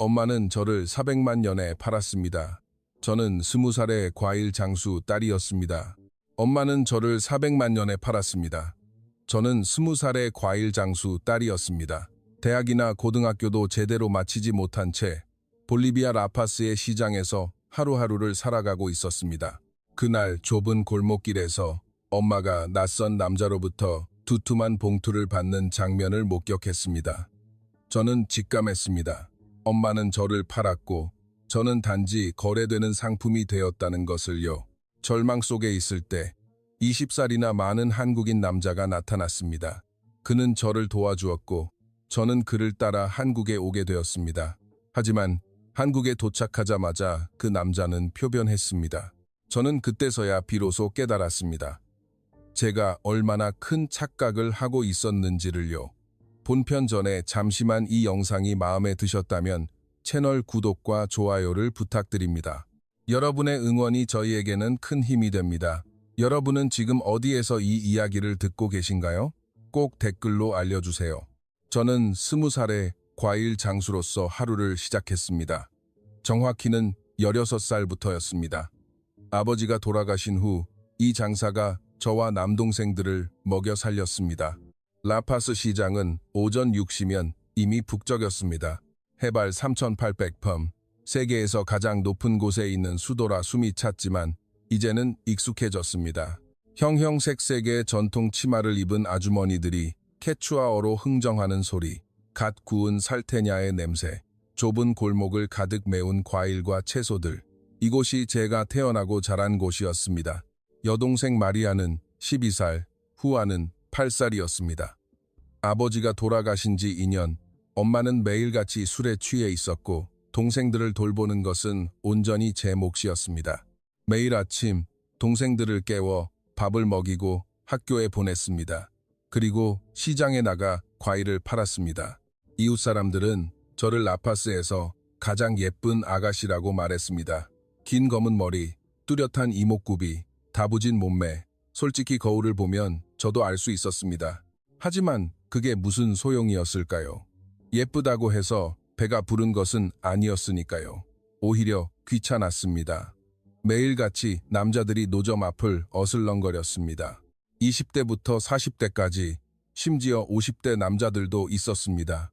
엄마는 저를 400만 년에 팔았습니다. 저는 20살의 과일 장수 딸이었습니다. 엄마는 저를 400만 년에 팔았습니다. 저는 20살의 과일 장수 딸이었습니다. 대학이나 고등학교도 제대로 마치지 못한 채 볼리비아 라파스의 시장에서 하루하루를 살아가고 있었습니다. 그날 좁은 골목길에서 엄마가 낯선 남자로부터 두툼한 봉투를 받는 장면을 목격했습니다. 저는 직감했습니다. 엄마는 저를 팔았고 저는 단지 거래되는 상품이 되었다는 것을요. 절망 속에 있을 때 20살이나 많은 한국인 남자가 나타났습니다. 그는 저를 도와주었고 저는 그를 따라 한국에 오게 되었습니다. 하지만 한국에 도착하자마자 그 남자는 표변했습니다. 저는 그때서야 비로소 깨달았습니다. 제가 얼마나 큰 착각을 하고 있었는지를요. 본편 전에 잠시만 이 영상이 마음에 드셨다면 채널 구독과 좋아요를 부탁드립니다. 여러분의 응원이 저희에게는 큰 힘이 됩니다. 여러분은 지금 어디에서 이 이야기를 듣고 계신가요? 꼭 댓글로 알려주세요. 저는 20살의 과일 장수로서 하루를 시작했습니다. 정확히는 16살부터였습니다. 아버지가 돌아가신 후 이 장사가 저와 남동생들을 먹여 살렸습니다. 라파스 시장은 오전 6시면 이미 북적였습니다. 해발 3,800펌, 세계에서 가장 높은 곳에 있는 수도라 숨이 찼지만 이제는 익숙해졌습니다. 형형색색의 전통 치마를 입은 아주머니들이 케추아어로 흥정하는 소리, 갓 구운 살테냐의 냄새, 좁은 골목을 가득 메운 과일과 채소들. 이곳이 제가 태어나고 자란 곳이었습니다. 여동생 마리아는 12살, 후아는 8살이었습니다. 아버지가 돌아가신 지 2년, 엄마는 매일같이 술에 취해 있었고 동생들을 돌보는 것은 온전히 제 몫이었습니다. 매일 아침 동생들을 깨워 밥을 먹이고 학교에 보냈습니다. 그리고 시장에 나가 과일을 팔았습니다. 이웃 사람들은 저를 라파스에서 가장 예쁜 아가씨라고 말했습니다. 긴 검은 머리, 뚜렷한 이목구비, 다부진 몸매, 솔직히 거울을 보면 저도 알 수 있었습니다. 하지만 그게 무슨 소용이었을까요? 예쁘다고 해서 배가 부른 것은 아니었으니까요. 오히려 귀찮았습니다. 매일같이 남자들이 노점 앞을 어슬렁거렸습니다. 20대부터 40대까지, 심지어 50대 남자들도 있었습니다.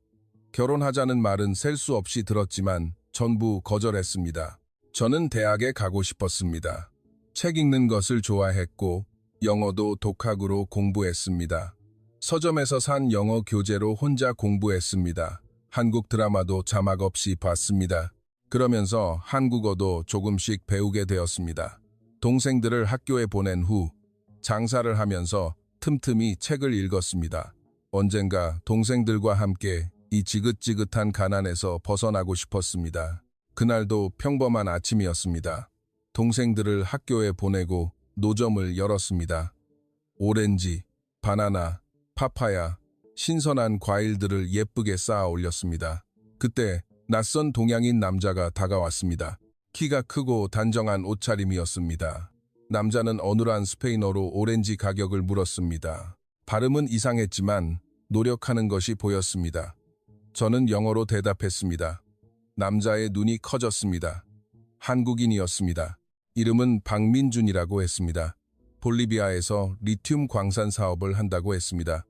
결혼하자는 말은 셀 수 없이 들었지만 전부 거절했습니다. 저는 대학에 가고 싶었습니다. 책 읽는 것을 좋아했고 영어도 독학으로 공부했습니다. 서점에서 산 영어 교재로 혼자 공부했습니다. 한국 드라마도 자막 없이 봤습니다. 그러면서 한국어도 조금씩 배우게 되었습니다. 동생들을 학교에 보낸 후 장사를 하면서 틈틈이 책을 읽었습니다. 언젠가 동생들과 함께 이 지긋지긋한 가난에서 벗어나고 싶었습니다. 그날도 평범한 아침이었습니다. 동생들을 학교에 보내고 노점을 열었습니다. 오렌지, 바나나, 파파야, 신선한 과일들을 예쁘게 쌓아 올렸습니다. 그때 낯선 동양인 남자가 다가왔습니다. 키가 크고 단정한 옷차림이었습니다. 남자는 어눌한 스페인어로 오렌지 가격을 물었습니다. 발음은 이상했지만 노력하는 것이 보였습니다. 저는 영어로 대답했습니다. 남자의 눈이 커졌습니다. 한국인이었습니다. 이름은 박민준이라고 했습니다. 볼리비아에서 리튬 광산 사업을 한다고 했습니다.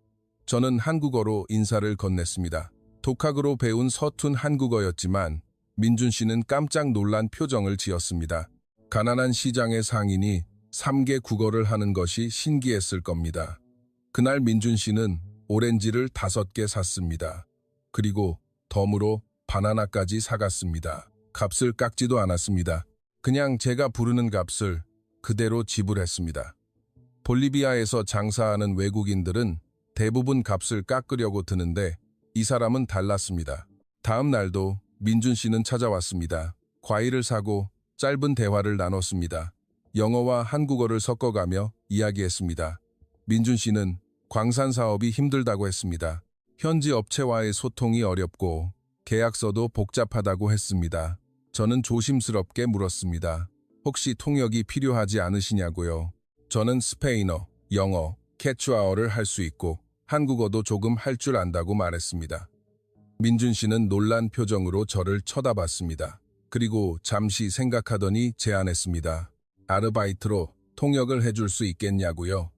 저는 한국어로 인사를 건넸습니다. 독학으로 배운 서툰 한국어였지만 민준 씨는 깜짝 놀란 표정을 지었습니다. 가난한 시장의 상인이 3개 국어를 하는 것이 신기했을 겁니다. 그날 민준 씨는 오렌지를 5개 샀습니다. 그리고 덤으로 바나나까지 사갔습니다. 값을 깎지도 않았습니다. 그냥 제가 부르는 값을 그대로 지불했습니다. 볼리비아에서 장사하는 외국인들은 대부분 값을 깎으려고 드는데 이 사람은 달랐습니다. 다음 날도 민준 씨는 찾아왔습니다. 과일을 사고 짧은 대화를 나눴습니다. 영어와 한국어를 섞어가며 이야기했습니다. 민준 씨는 광산 사업이 힘들다고 했습니다. 현지 업체와의 소통이 어렵고 계약서도 복잡하다고 했습니다. 저는 조심스럽게 물었습니다. 혹시 통역이 필요하지 않으시냐고요? 저는 스페인어, 영어, 케추아어를 할 수 있고 한국어도 조금 할 줄 안다고 말했습니다. 민준 씨는 놀란 표정으로 저를 쳐다봤습니다. 그리고 잠시 생각하더니 제안했습니다. 아르바이트로 통역을 해줄 수 있겠냐고요.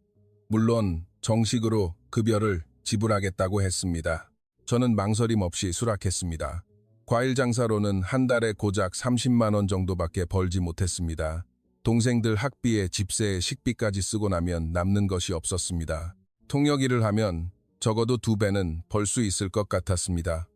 물론 정식으로 급여를 지불하겠다고 했습니다. 저는 망설임 없이 수락했습니다. 과일 장사로는 한 달에 고작 30만 원 정도밖에 벌지 못했습니다. 동생들 학비에 집세에 식비까지 쓰고 나면 남는 것이 없었습니다. 통역 일을 하면 적어도 2배는 벌 수 있을 것 같았습니다.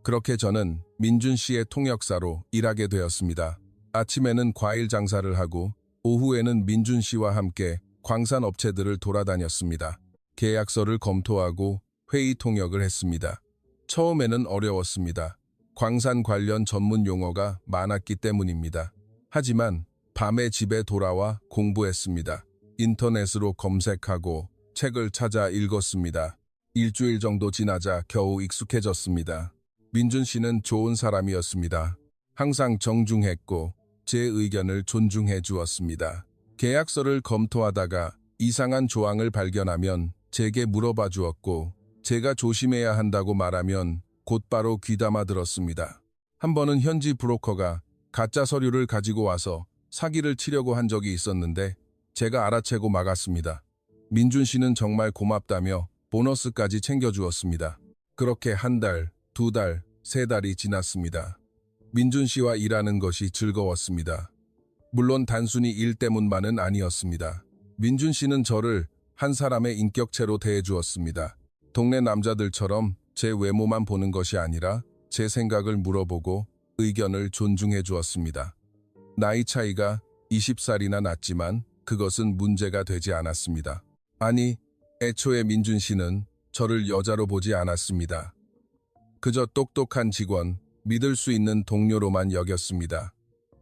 그렇게 저는 민준 씨의 통역사로 일하게 되었습니다. 아침에는 과일 장사를 하고 오후에는 민준 씨와 함께 광산 업체들을 돌아다녔습니다. 계약서를 검토하고 회의 통역을 했습니다. 처음에는 어려웠습니다. 광산 관련 전문 용어가 많았기 때문입니다. 하지만 밤에 집에 돌아와 공부했습니다. 인터넷으로 검색하고 책을 찾아 읽었습니다. 일주일 정도 지나자 겨우 익숙해졌습니다. 민준 씨는 좋은 사람이었습니다. 항상 정중했고 제 의견을 존중해 주었습니다. 계약서를 검토하다가 이상한 조항을 발견하면 제게 물어봐 주었고 제가 조심해야 한다고 말하면 곧바로 귀담아 들었습니다. 한 번은 현지 브로커가 가짜 서류를 가지고 와서 사기를 치려고 한 적이 있었는데 제가 알아채고 막았습니다. 민준 씨는 정말 고맙다며 보너스까지 챙겨주었습니다. 그렇게 한 달, 2달, 3달이 지났습니다. 민준 씨와 일하는 것이 즐거웠습니다. 물론 단순히 일 때문만은 아니었습니다. 민준 씨는 저를 한 사람의 인격체로 대해주었습니다. 동네 남자들처럼 제 외모만 보는 것이 아니라 제 생각을 물어보고 의견을 존중해 주었습니다. 나이 차이가 20살이나 났지만 그것은 문제가 되지 않았습니다. 아니, 애초에 민준 씨는 저를 여자로 보지 않았습니다. 그저 똑똑한 직원, 믿을 수 있는 동료로만 여겼습니다.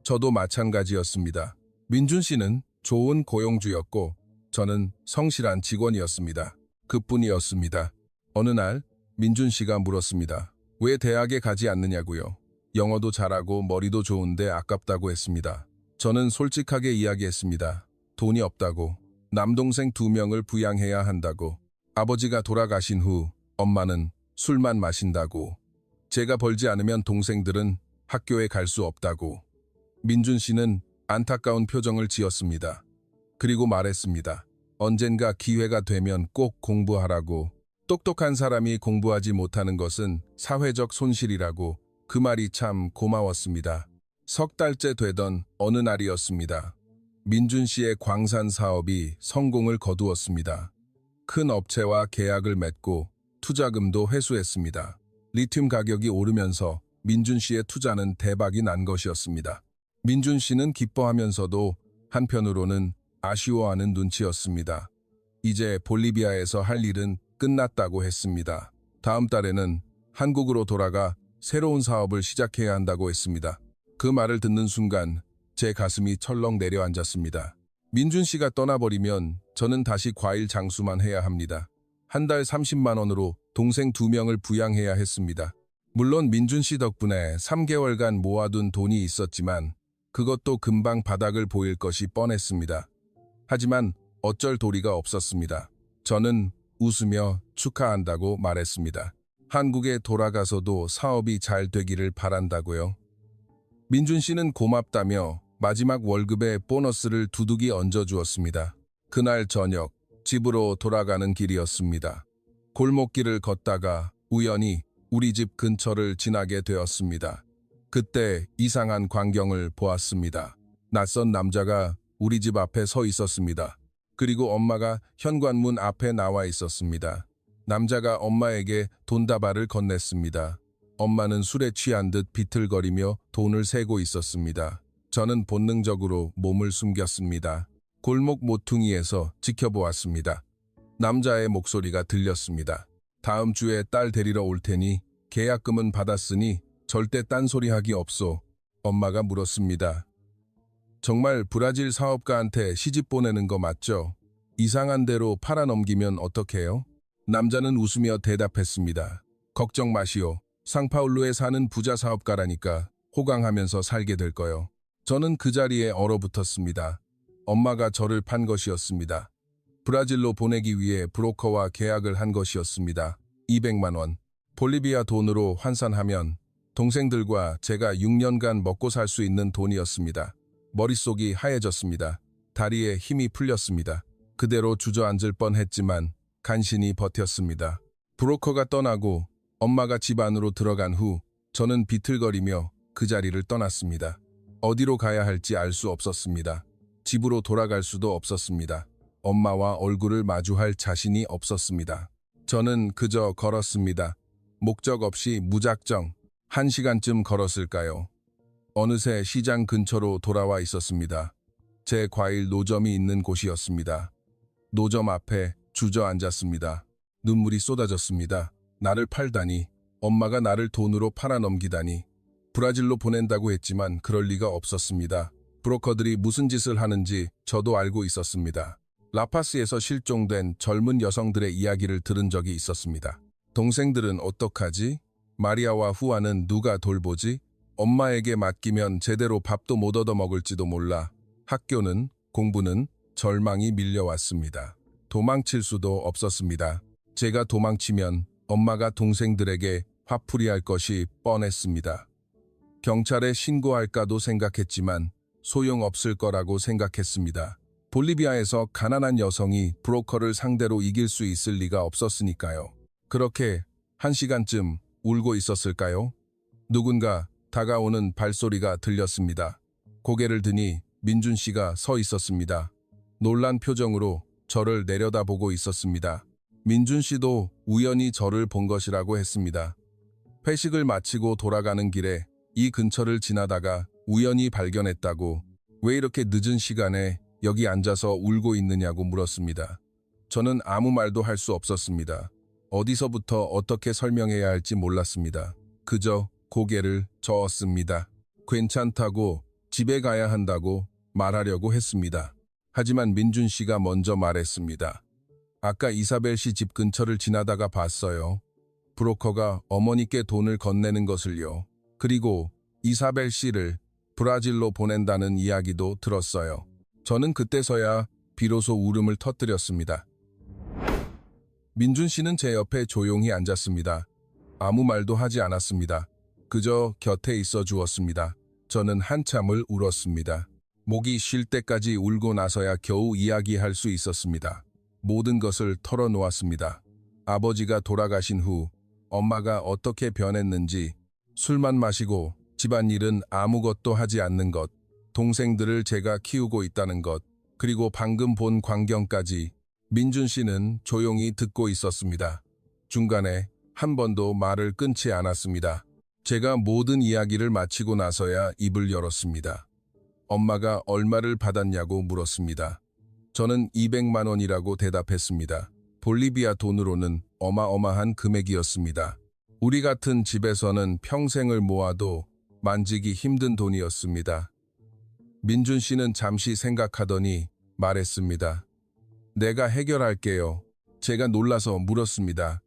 저도 마찬가지였습니다. 민준 씨는 좋은 고용주였고 저는 성실한 직원이었습니다. 그뿐이었습니다. 어느 날 민준 씨가 물었습니다. 왜 대학에 가지 않느냐고요. 영어도 잘하고 머리도 좋은데 아깝다고 했습니다. 저는 솔직하게 이야기했습니다. 돈이 없다고. 남동생 2명을 부양해야 한다고. 아버지가 돌아가신 후 엄마는 술만 마신다고. 제가 벌지 않으면 동생들은 학교에 갈 수 없다고. 민준 씨는 안타까운 표정을 지었습니다. 그리고 말했습니다. 언젠가 기회가 되면 꼭 공부하라고. 똑똑한 사람이 공부하지 못하는 것은 사회적 손실이라고. 그 말이 참 고마웠습니다. 3달째 되던 어느 날이었습니다. 민준 씨의 광산 사업이 성공을 거두었습니다. 큰 업체와 계약을 맺고 투자금도 회수했습니다. 리튬 가격이 오르면서 민준 씨의 투자는 대박이 난 것이었습니다. 민준 씨는 기뻐하면서도 한편으로는 아쉬워하는 눈치였습니다. 이제 볼리비아에서 할 일은 끝났다고 했습니다. 다음 달에는 한국으로 돌아가 새로운 사업을 시작해야 한다고 했습니다. 그 말을 듣는 순간 제 가슴이 철렁 내려앉았습니다. 민준 씨가 떠나버리면 저는 다시 과일 장수만 해야 합니다. 한 달 30만 원으로 동생 2명을 부양해야 했습니다. 물론 민준 씨 덕분에 3개월간 모아둔 돈이 있었지만 그것도 금방 바닥을 보일 것이 뻔했습니다. 하지만 어쩔 도리가 없었습니다. 저는 웃으며 축하한다고 말했습니다. 한국에 돌아가서도 사업이 잘 되기를 바란다고요. 민준 씨는 고맙다며 마지막 월급에 보너스를 두둑이 얹어주었습니다. 그날 저녁 집으로 돌아가는 길이었습니다. 골목길을 걷다가 우연히 우리 집 근처를 지나게 되었습니다. 그때 이상한 광경을 보았습니다. 낯선 남자가 우리 집 앞에 서 있었습니다. 그리고 엄마가 현관문 앞에 나와 있었습니다. 남자가 엄마에게 돈다발을 건넸습니다. 엄마는 술에 취한 듯 비틀거리며 돈을 세고 있었습니다. 저는 본능적으로 몸을 숨겼습니다. 골목 모퉁이에서 지켜보았습니다. 남자의 목소리가 들렸습니다. 다음 주에 딸 데리러 올 테니 계약금은 받았으니 절대 딴소리하기 없소. 엄마가 물었습니다. 정말 브라질 사업가한테 시집 보내는 거 맞죠? 이상한 대로 팔아넘기면 어떡해요? 남자는 웃으며 대답했습니다. 걱정 마시오. 상파울루에 사는 부자 사업가라니까 호강하면서 살게 될 거요. 저는 그 자리에 얼어붙었습니다. 엄마가 저를 판 것이었습니다. 브라질로 보내기 위해 브로커와 계약을 한 것이었습니다. 200만 원. 볼리비아 돈으로 환산하면 동생들과 제가 6년간 먹고 살 수 있는 돈이었습니다. 머릿속이 하얘졌습니다. 다리에 힘이 풀렸습니다. 그대로 주저앉을 뻔했지만 간신히 버텼습니다. 브로커가 떠나고 엄마가 집 안으로 들어간 후 저는 비틀거리며 그 자리를 떠났습니다. 어디로 가야 할지 알 수 없었습니다. 집으로 돌아갈 수도 없었습니다. 엄마와 얼굴을 마주할 자신이 없었습니다. 저는 그저 걸었습니다. 목적 없이 무작정 1시간쯤 걸었을까요? 어느새 시장 근처로 돌아와 있었습니다. 제 과일 노점이 있는 곳이었습니다. 노점 앞에 주저앉았습니다. 눈물이 쏟아졌습니다. 나를 팔다니, 엄마가 나를 돈으로 팔아넘기다니. 브라질로 보낸다고 했지만 그럴 리가 없었습니다. 브로커들이 무슨 짓을 하는지 저도 알고 있었습니다. 라파스에서 실종된 젊은 여성들의 이야기를 들은 적이 있었습니다. 동생들은 어떡하지? 마리아와 후아는 누가 돌보지? 엄마에게 맡기면 제대로 밥도 못 얻어 먹을지도 몰라. 학교는, 공부는 절망이 밀려왔습니다. 도망칠 수도 없었습니다. 제가 도망치면 엄마가 동생들에게 화풀이할 것이 뻔했습니다. 경찰에 신고할까도 생각했지만 소용없을 거라고 생각했습니다. 볼리비아에서 가난한 여성이 브로커를 상대로 이길 수 있을 리가 없었으니까요. 그렇게 1시간쯤 울고 있었을까요? 누군가 다가오는 발소리가 들렸습니다. 고개를 드니 민준 씨가 서 있었습니다. 놀란 표정으로 저를 내려다보고 있었습니다. 민준 씨도 우연히 저를 본 것이라고 했습니다. 회식을 마치고 돌아가는 길에 이 근처를 지나다가 우연히 발견했다고, 왜 이렇게 늦은 시간에 여기 앉아서 울고 있느냐고 물었습니다. 저는 아무 말도 할 수 없었습니다. 어디서부터 어떻게 설명해야 할지 몰랐습니다. 그저 고개를 저었습니다. 괜찮다고, 집에 가야 한다고 말하려고 했습니다. 하지만 민준 씨가 먼저 말했습니다. 아까 이사벨 씨 집 근처를 지나다가 봤어요. 브로커가 어머니께 돈을 건네는 것을요. 그리고 이사벨 씨를 브라질로 보낸다는 이야기도 들었어요. 저는 그때서야 비로소 울음을 터뜨렸습니다. 민준 씨는 제 옆에 조용히 앉았습니다. 아무 말도 하지 않았습니다. 그저 곁에 있어 주었습니다. 저는 한참을 울었습니다. 목이 쉴 때까지 울고 나서야 겨우 이야기할 수 있었습니다. 모든 것을 털어놓았습니다. 아버지가 돌아가신 후 엄마가 어떻게 변했는지, 술만 마시고 집안일은 아무것도 하지 않는 것, 동생들을 제가 키우고 있다는 것, 그리고 방금 본 광경까지. 민준 씨는 조용히 듣고 있었습니다. 중간에 한 번도 말을 끊지 않았습니다. 제가 모든 이야기를 마치고 나서야 입을 열었습니다. 엄마가 얼마를 받았냐고 물었습니다. 저는 200만 원이라고 대답했습니다. 볼리비아 돈으로는 어마어마한 금액이었습니다. 우리 같은 집에서는 평생을 모아도 만지기 힘든 돈이었습니다. 민준 씨는 잠시 생각하더니 말했습니다. 내가 해결할게요. 제가 놀라서 물었습니다.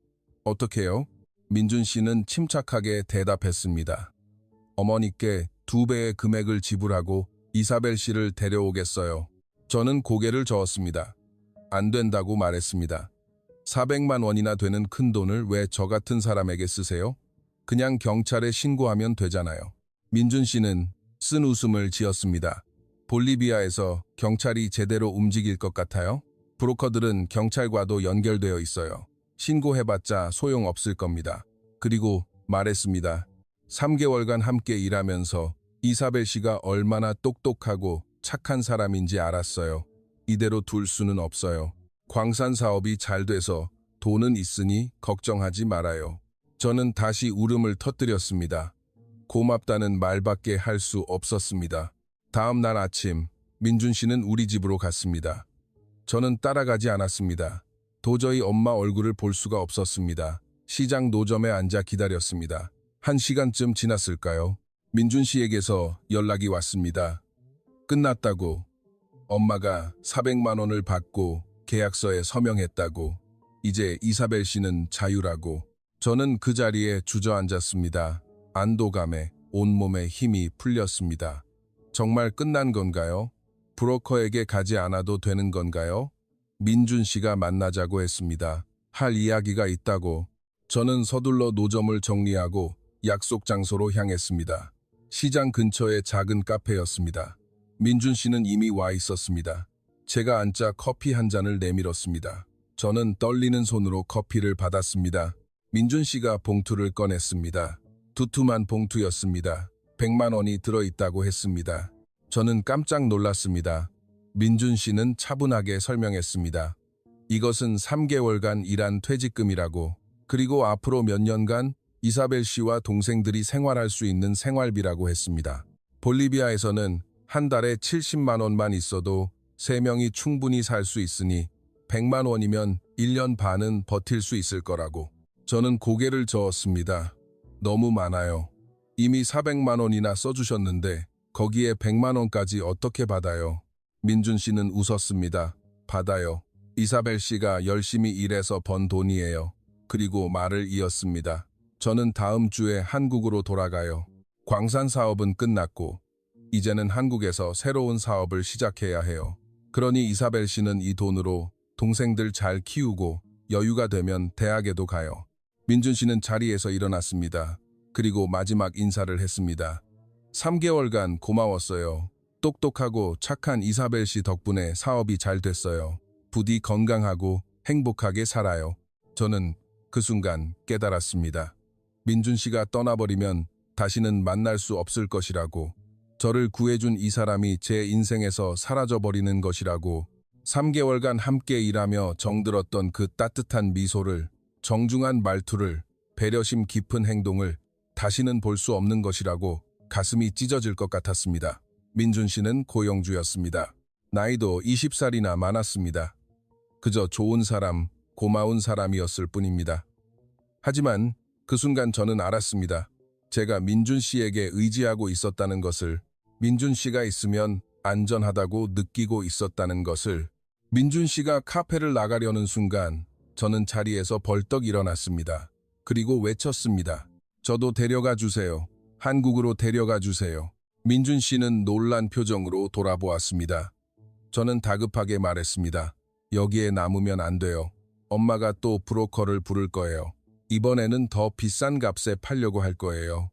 어떻게요? 민준 씨는 침착하게 대답했습니다. 어머니께 2배의 금액을 지불하고 이사벨 씨를 데려오겠어요. 저는 고개를 저었습니다. 안 된다고 말했습니다. 400만 원이나 되는 큰 돈을 왜 저 같은 사람에게 쓰세요? 그냥 경찰에 신고하면 되잖아요. 민준 씨는 쓴 웃음을 지었습니다. 볼리비아에서 경찰이 제대로 움직일 것 같아요? 브로커들은 경찰과도 연결되어 있어요. 신고해봤자 소용없을 겁니다. 그리고 말했습니다. 3개월간 함께 일하면서 이사벨 씨가 얼마나 똑똑하고 착한 사람인지 알았어요. 이대로 둘 수는 없어요. 광산 사업이 잘 돼서 돈은 있으니 걱정하지 말아요. 저는 다시 울음을 터뜨렸습니다. 고맙다는 말밖에 할 수 없었습니다. 다음 날 아침, 민준 씨는 우리 집으로 갔습니다. 저는 따라가지 않았습니다. 도저히 엄마 얼굴을 볼 수가 없었습니다. 시장 노점에 앉아 기다렸습니다. 1시간쯤 지났을까요? 민준 씨에게서 연락이 왔습니다. 끝났다고. 엄마가 400만 원을 받고 계약서에 서명했다고. 이제 이사벨 씨는 자유라고. 저는 그 자리에 주저앉았습니다. 안도감에 온몸에 힘이 풀렸습니다. 정말 끝난 건가요? 브로커에게 가지 않아도 되는 건가요? 민준 씨가 만나자고 했습니다. 할 이야기가 있다고. 저는 서둘러 노점을 정리하고 약속 장소로 향했습니다. 시장 근처의 작은 카페였습니다. 민준 씨는 이미 와 있었습니다. 제가 앉자 커피 한 잔을 내밀었습니다. 저는 떨리는 손으로 커피를 받았습니다. 민준 씨가 봉투를 꺼냈습니다. 두툼한 봉투였습니다. 100만 원이 들어있다고 했습니다. 저는 깜짝 놀랐습니다. 민준 씨는 차분하게 설명했습니다. 이것은 3개월간 일한 퇴직금이라고, 그리고 앞으로 몇 년간 이사벨 씨와 동생들이 생활할 수 있는 생활비라고 했습니다. 볼리비아에서는 한 달에 70만 원만 있어도 3명이 충분히 살 수 있으니 100만 원이면 1년 반은 버틸 수 있을 거라고. 저는 고개를 저었습니다. 너무 많아요. 이미 400만 원이나 써주셨는데 거기에 100만 원까지 어떻게 받아요? 민준 씨는 웃었습니다. 받아요. 이사벨 씨가 열심히 일해서 번 돈이에요. 그리고 말을 이었습니다. 저는 다음 주에 한국으로 돌아가요. 광산 사업은 끝났고 이제는 한국에서 새로운 사업을 시작해야 해요. 그러니 이사벨 씨는 이 돈으로 동생들 잘 키우고 여유가 되면 대학에도 가요. 민준 씨는 자리에서 일어났습니다. 그리고 마지막 인사를 했습니다. 3개월간 고마웠어요. 똑똑하고 착한 이사벨 씨 덕분에 사업이 잘 됐어요. 부디 건강하고 행복하게 살아요. 저는 그 순간 깨달았습니다. 민준 씨가 떠나버리면 다시는 만날 수 없을 것이라고, 저를 구해준 이 사람이 제 인생에서 사라져버리는 것이라고, 3개월간 함께 일하며 정들었던 그 따뜻한 미소를, 정중한 말투를, 배려심 깊은 행동을 다시는 볼 수 없는 것이라고 가슴이 찢어질 것 같았습니다. 민준 씨는 고영주였습니다. 나이도 20살이나 많았습니다. 그저 좋은 사람, 고마운 사람이었을 뿐입니다. 하지만 그 순간 저는 알았습니다. 제가 민준 씨에게 의지하고 있었다는 것을, 민준 씨가 있으면 안전하다고 느끼고 있었다는 것을. 민준 씨가 카페를 나가려는 순간 저는 자리에서 벌떡 일어났습니다. 그리고 외쳤습니다. 저도 데려가 주세요. 한국으로 데려가 주세요. 민준 씨는 놀란 표정으로 돌아보았습니다. 저는 다급하게 말했습니다. 여기에 남으면 안 돼요. 엄마가 또 브로커를 부를 거예요. 이번에는 더 비싼 값에 팔려고 할 거예요.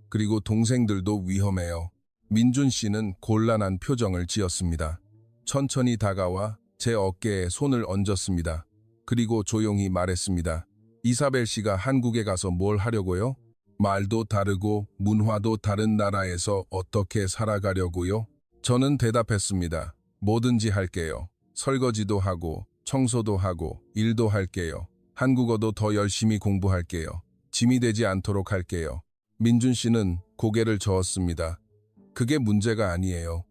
그리고 동생들도 위험해요. 민준 씨는 곤란한 표정을 지었습니다. 천천히 다가와 제 어깨에 손을 얹었습니다. 그리고 조용히 말했습니다. 이사벨 씨가 한국에 가서 뭘 하려고요? 말도 다르고 문화도 다른 나라에서 어떻게 살아가려고요? 저는 대답했습니다. 뭐든지 할게요. 설거지도 하고 청소도 하고 일도 할게요. 한국어도 더 열심히 공부할게요. 짐이 되지 않도록 할게요. 민준 씨는 고개를 저었습니다. 그게 문제가 아니에요.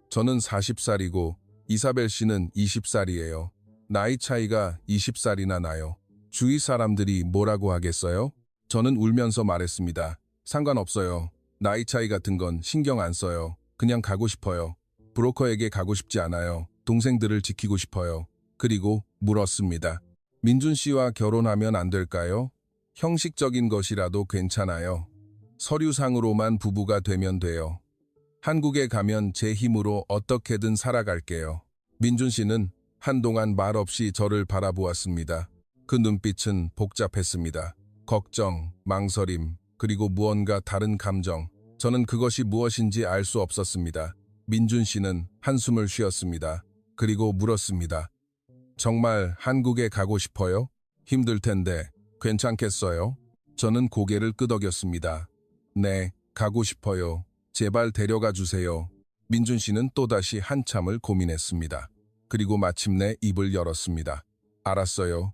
저는 40살이고 이사벨 씨는 20살이에요. 나이 차이가 20살이나 나요. 주위 사람들이 뭐라고 하겠어요? 저는 울면서 말했습니다. 상관없어요. 나이 차이 같은 건 신경 안 써요. 그냥 가고 싶어요. 브로커에게 가고 싶지 않아요. 동생들을 지키고 싶어요. 그리고 물었습니다. 민준 씨와 결혼하면 안 될까요? 형식적인 것이라도 괜찮아요. 서류상으로만 부부가 되면 돼요. 한국에 가면 제 힘으로 어떻게든 살아갈게요. 민준 씨는 한동안 말없이 저를 바라보았습니다. 그 눈빛은 복잡했습니다. 걱정, 망설임, 그리고 무언가 다른 감정. 저는 그것이 무엇인지 알 수 없었습니다. 민준 씨는 한숨을 쉬었습니다. 그리고 물었습니다. 정말 한국에 가고 싶어요? 힘들 텐데 괜찮겠어요? 저는 고개를 끄덕였습니다. 네, 가고 싶어요. 제발 데려가 주세요. 민준 씨는 또다시 한참을 고민했습니다. 그리고 마침내 입을 열었습니다. 알았어요.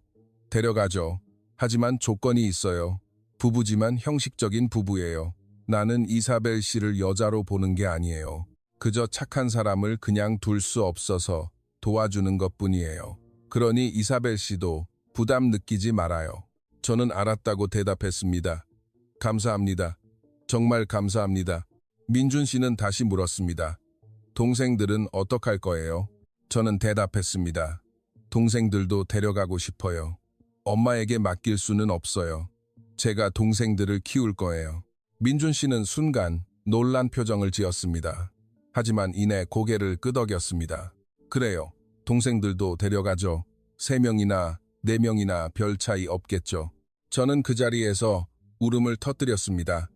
데려가죠. 하지만 조건이 있어요. 부부지만 형식적인 부부예요. 나는 이사벨 씨를 여자로 보는 게 아니에요. 그저 착한 사람을 그냥 둘 수 없어서 도와주는 것뿐이에요. 그러니 이사벨 씨도 부담 느끼지 말아요. 저는 알았다고 대답했습니다. 감사합니다. 정말 감사합니다. 민준 씨는 다시 물었습니다. 동생들은 어떡할 거예요? 저는 대답했습니다. 동생들도 데려가고 싶어요. 엄마에게 맡길 수는 없어요. 제가 동생들을 키울 거예요. 민준 씨는 순간 놀란 표정을 지었습니다. 하지만 이내 고개를 끄덕였습니다. 그래요. 동생들도 데려가죠. 3명이나 4명이나 별 차이 없겠죠. 저는 그 자리에서 울음을 터뜨렸습니다.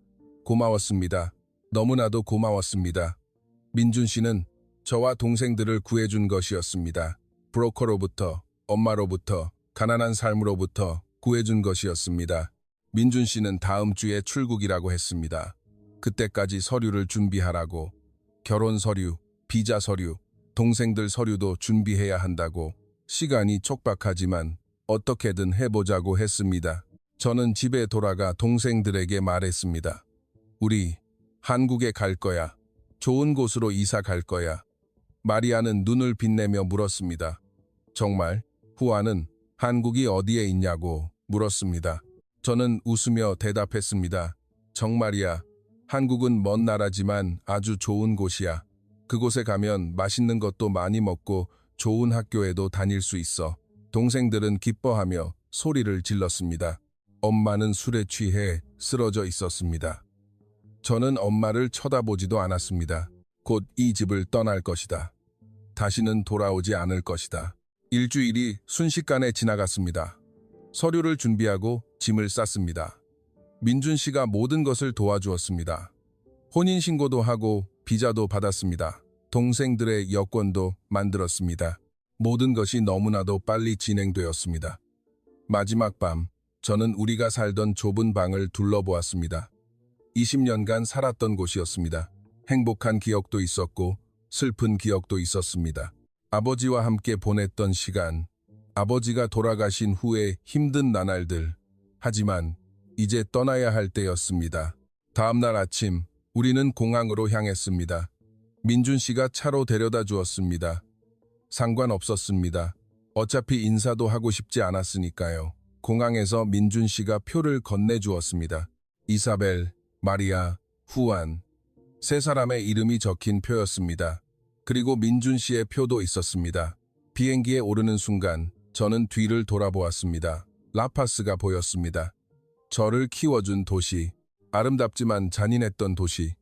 고마웠습니다. 너무나도 고마웠습니다. 민준 씨는 저와 동생들을 구해준 것이었습니다. 브로커로부터, 엄마로부터, 가난한 삶으로부터 구해준 것이었습니다. 민준 씨는 다음 주에 출국이라고 했습니다. 그때까지 서류를 준비하라고. 결혼 서류, 비자 서류, 동생들 서류도 준비해야 한다고. 시간이 촉박하지만 어떻게든 해보자고 했습니다. 저는 집에 돌아가 동생들에게 말했습니다. 우리 한국에 갈 거야. 좋은 곳으로 이사 갈 거야. 마리아는 눈을 빛내며 물었습니다. 정말? 후아는 한국이 어디에 있냐고 물었습니다. 저는 웃으며 대답했습니다. 정말이야. 한국은 먼 나라지만 아주 좋은 곳이야. 그곳에 가면 맛있는 것도 많이 먹고 좋은 학교에도 다닐 수 있어. 동생들은 기뻐하며 소리를 질렀습니다. 엄마는 술에 취해 쓰러져 있었습니다. 저는 엄마를 쳐다보지도 않았습니다. 곧 이 집을 떠날 것이다. 다시는 돌아오지 않을 것이다. 일주일이 순식간에 지나갔습니다. 서류를 준비하고 짐을 쌌습니다. 민준 씨가 모든 것을 도와주었습니다. 혼인신고도 하고 비자도 받았습니다. 동생들의 여권도 만들었습니다. 모든 것이 너무나도 빨리 진행되었습니다. 마지막 밤, 저는 우리가 살던 좁은 방을 둘러보았습니다. 20년간 살았던 곳이었습니다. 행복한 기억도 있었고 슬픈 기억도 있었습니다. 아버지와 함께 보냈던 시간, 아버지가 돌아가신 후에 힘든 나날들. 하지만 이제 떠나야 할 때였습니다. 다음 날 아침, 우리는 공항으로 향했습니다. 민준 씨가 차로 데려다 주었습니다. 상관없었습니다. 어차피 인사도 하고 싶지 않았으니까요. 공항에서 민준 씨가 표를 건네주었습니다. 이사벨, 마리아, 후안. 세 사람의 이름이 적힌 표였습니다. 그리고 민준 씨의 표도 있었습니다. 비행기에 오르는 순간 저는 뒤를 돌아보았습니다. 라파스가 보였습니다. 저를 키워준 도시, 아름답지만 잔인했던 도시.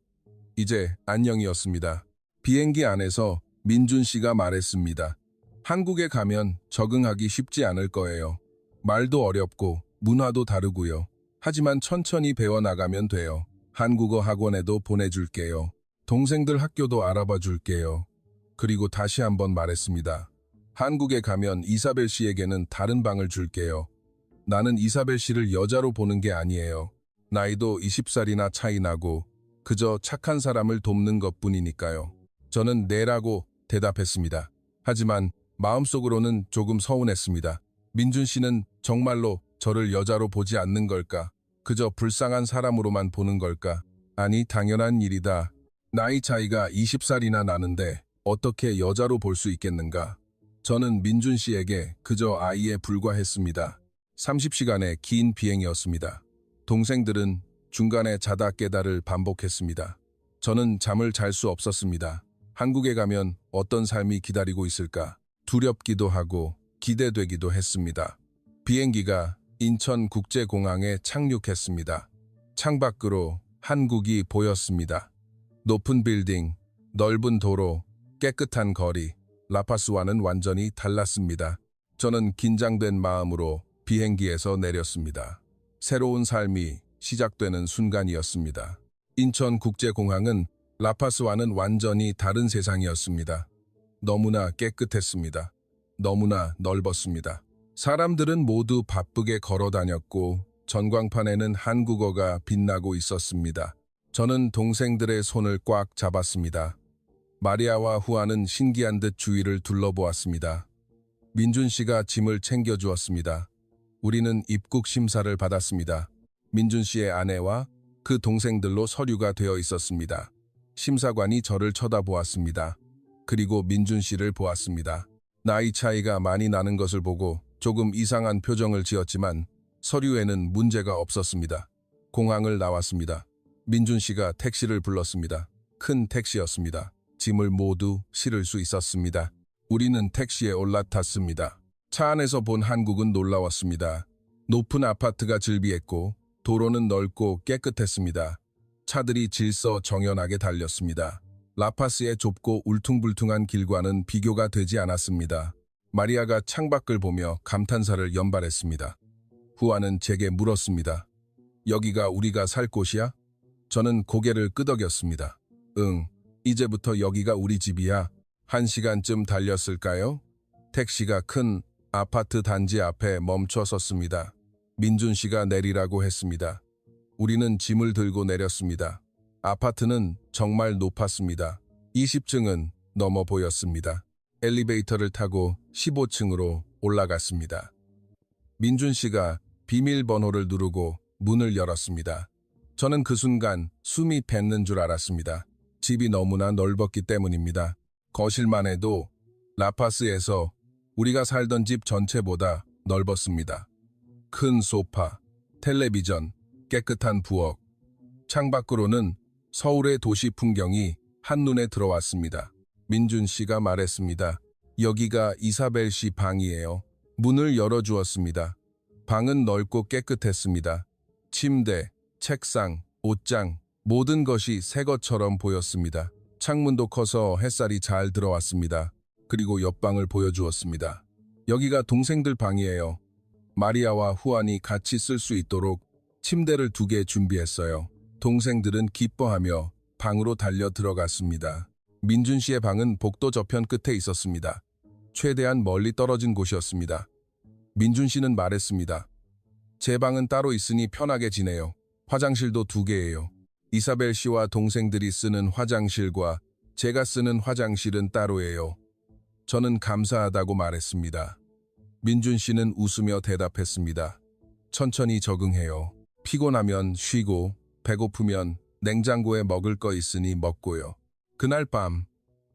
이제 안녕이었습니다. 비행기 안에서 민준 씨가 말했습니다. 한국에 가면 적응하기 쉽지 않을 거예요. 말도 어렵고 문화도 다르고요. 하지만 천천히 배워나가면 돼요. 한국어 학원에도 보내줄게요. 동생들 학교도 알아봐 줄게요. 그리고 다시 한번 말했습니다. 한국에 가면 이사벨 씨에게는 다른 방을 줄게요. 나는 이사벨 씨를 여자로 보는 게 아니에요. 나이도 20살이나 차이 나고 그저 착한 사람을 돕는 것뿐이니까요. 저는 네라고 대답했습니다. 하지만 마음속으로는 조금 서운했습니다. 민준 씨는 정말로 저를 여자로 보지 않는 걸까? 그저 불쌍한 사람으로만 보는 걸까? 아니, 당연한 일이다. 나이 차이가 20살이나 나는데 어떻게 여자로 볼 수 있겠는가? 저는 민준 씨에게 그저 아이에 불과했습니다. 30시간의 긴 비행이었습니다. 동생들은 중간에 자다 깨다를 반복했습니다. 저는 잠을 잘 수 없었습니다. 한국에 가면 어떤 삶이 기다리고 있을까? 두렵기도 하고 기대되기도 했습니다. 비행기가 인천국제공항에 착륙했습니다. 창밖으로 한국이 보였습니다. 높은 빌딩, 넓은 도로, 깨끗한 거리, 라파스와는 완전히 달랐습니다. 저는 긴장된 마음으로 비행기에서 내렸습니다. 새로운 삶이 시작되는 순간이었습니다. 인천국제공항은 라파스와는 완전히 다른 세상이었습니다. 너무나 깨끗했습니다. 너무나 넓었습니다. 사람들은 모두 바쁘게 걸어 다녔고 전광판에는 한국어가 빛나고 있었습니다. 저는 동생들의 손을 꽉 잡았습니다. 마리아와 후아는 신기한 듯 주위를 둘러보았습니다. 민준 씨가 짐을 챙겨주었습니다. 우리는 입국 심사를 받았습니다. 민준 씨의 아내와 그 동생들로 서류가 되어 있었습니다. 심사관이 저를 쳐다보았습니다. 그리고 민준 씨를 보았습니다. 나이 차이가 많이 나는 것을 보고 조금 이상한 표정을 지었지만 서류에는 문제가 없었습니다. 공항을 나왔습니다. 민준 씨가 택시를 불렀습니다. 큰 택시였습니다. 짐을 모두 실을 수 있었습니다. 우리는 택시에 올라탔습니다. 차 안에서 본 한국은 놀라웠습니다. 높은 아파트가 즐비했고 도로는 넓고 깨끗했습니다. 차들이 질서정연하게 달렸습니다. 라파스의 좁고 울퉁불퉁한 길과는 비교가 되지 않았습니다. 마리아가 창밖을 보며 감탄사를 연발했습니다. 후아는 제게 물었습니다. 여기가 우리가 살 곳이야? 저는 고개를 끄덕였습니다. 응, 이제부터 여기가 우리 집이야. 1시간쯤 달렸을까요? 택시가 큰 아파트 단지 앞에 멈춰 섰습니다. 민준 씨가 내리라고 했습니다. 우리는 짐을 들고 내렸습니다. 아파트는 정말 높았습니다. 20층은 넘어 보였습니다. 엘리베이터를 타고 15층으로 올라갔습니다. 민준 씨가 비밀번호를 누르고 문을 열었습니다. 저는 그 순간 숨이 뱉는 줄 알았습니다. 집이 너무나 넓었기 때문입니다. 거실만 해도 라파스에서 우리가 살던 집 전체보다 넓었습니다. 큰 소파, 텔레비전, 깨끗한 부엌. 창밖으로는 서울의 도시 풍경이 한눈에 들어왔습니다. 민준 씨가 말했습니다. 여기가 이사벨 씨 방이에요. 문을 열어주었습니다. 방은 넓고 깨끗했습니다. 침대, 책상, 옷장, 모든 것이 새 것처럼 보였습니다. 창문도 커서 햇살이 잘 들어왔습니다. 그리고 옆방을 보여주었습니다. 여기가 동생들 방이에요. 마리아와 후안이 같이 쓸 수 있도록 침대를 2개 준비했어요. 동생들은 기뻐하며 방으로 달려 들어갔습니다. 민준 씨의 방은 복도 저편 끝에 있었습니다. 최대한 멀리 떨어진 곳이었습니다. 민준 씨는 말했습니다. 제 방은 따로 있으니 편하게 지내요. 화장실도 2개예요. 이사벨 씨와 동생들이 쓰는 화장실과 제가 쓰는 화장실은 따로예요. 저는 감사하다고 말했습니다. 민준 씨는 웃으며 대답했습니다. 천천히 적응해요. 피곤하면 쉬고 배고프면 냉장고에 먹을 거 있으니 먹고요. 그날 밤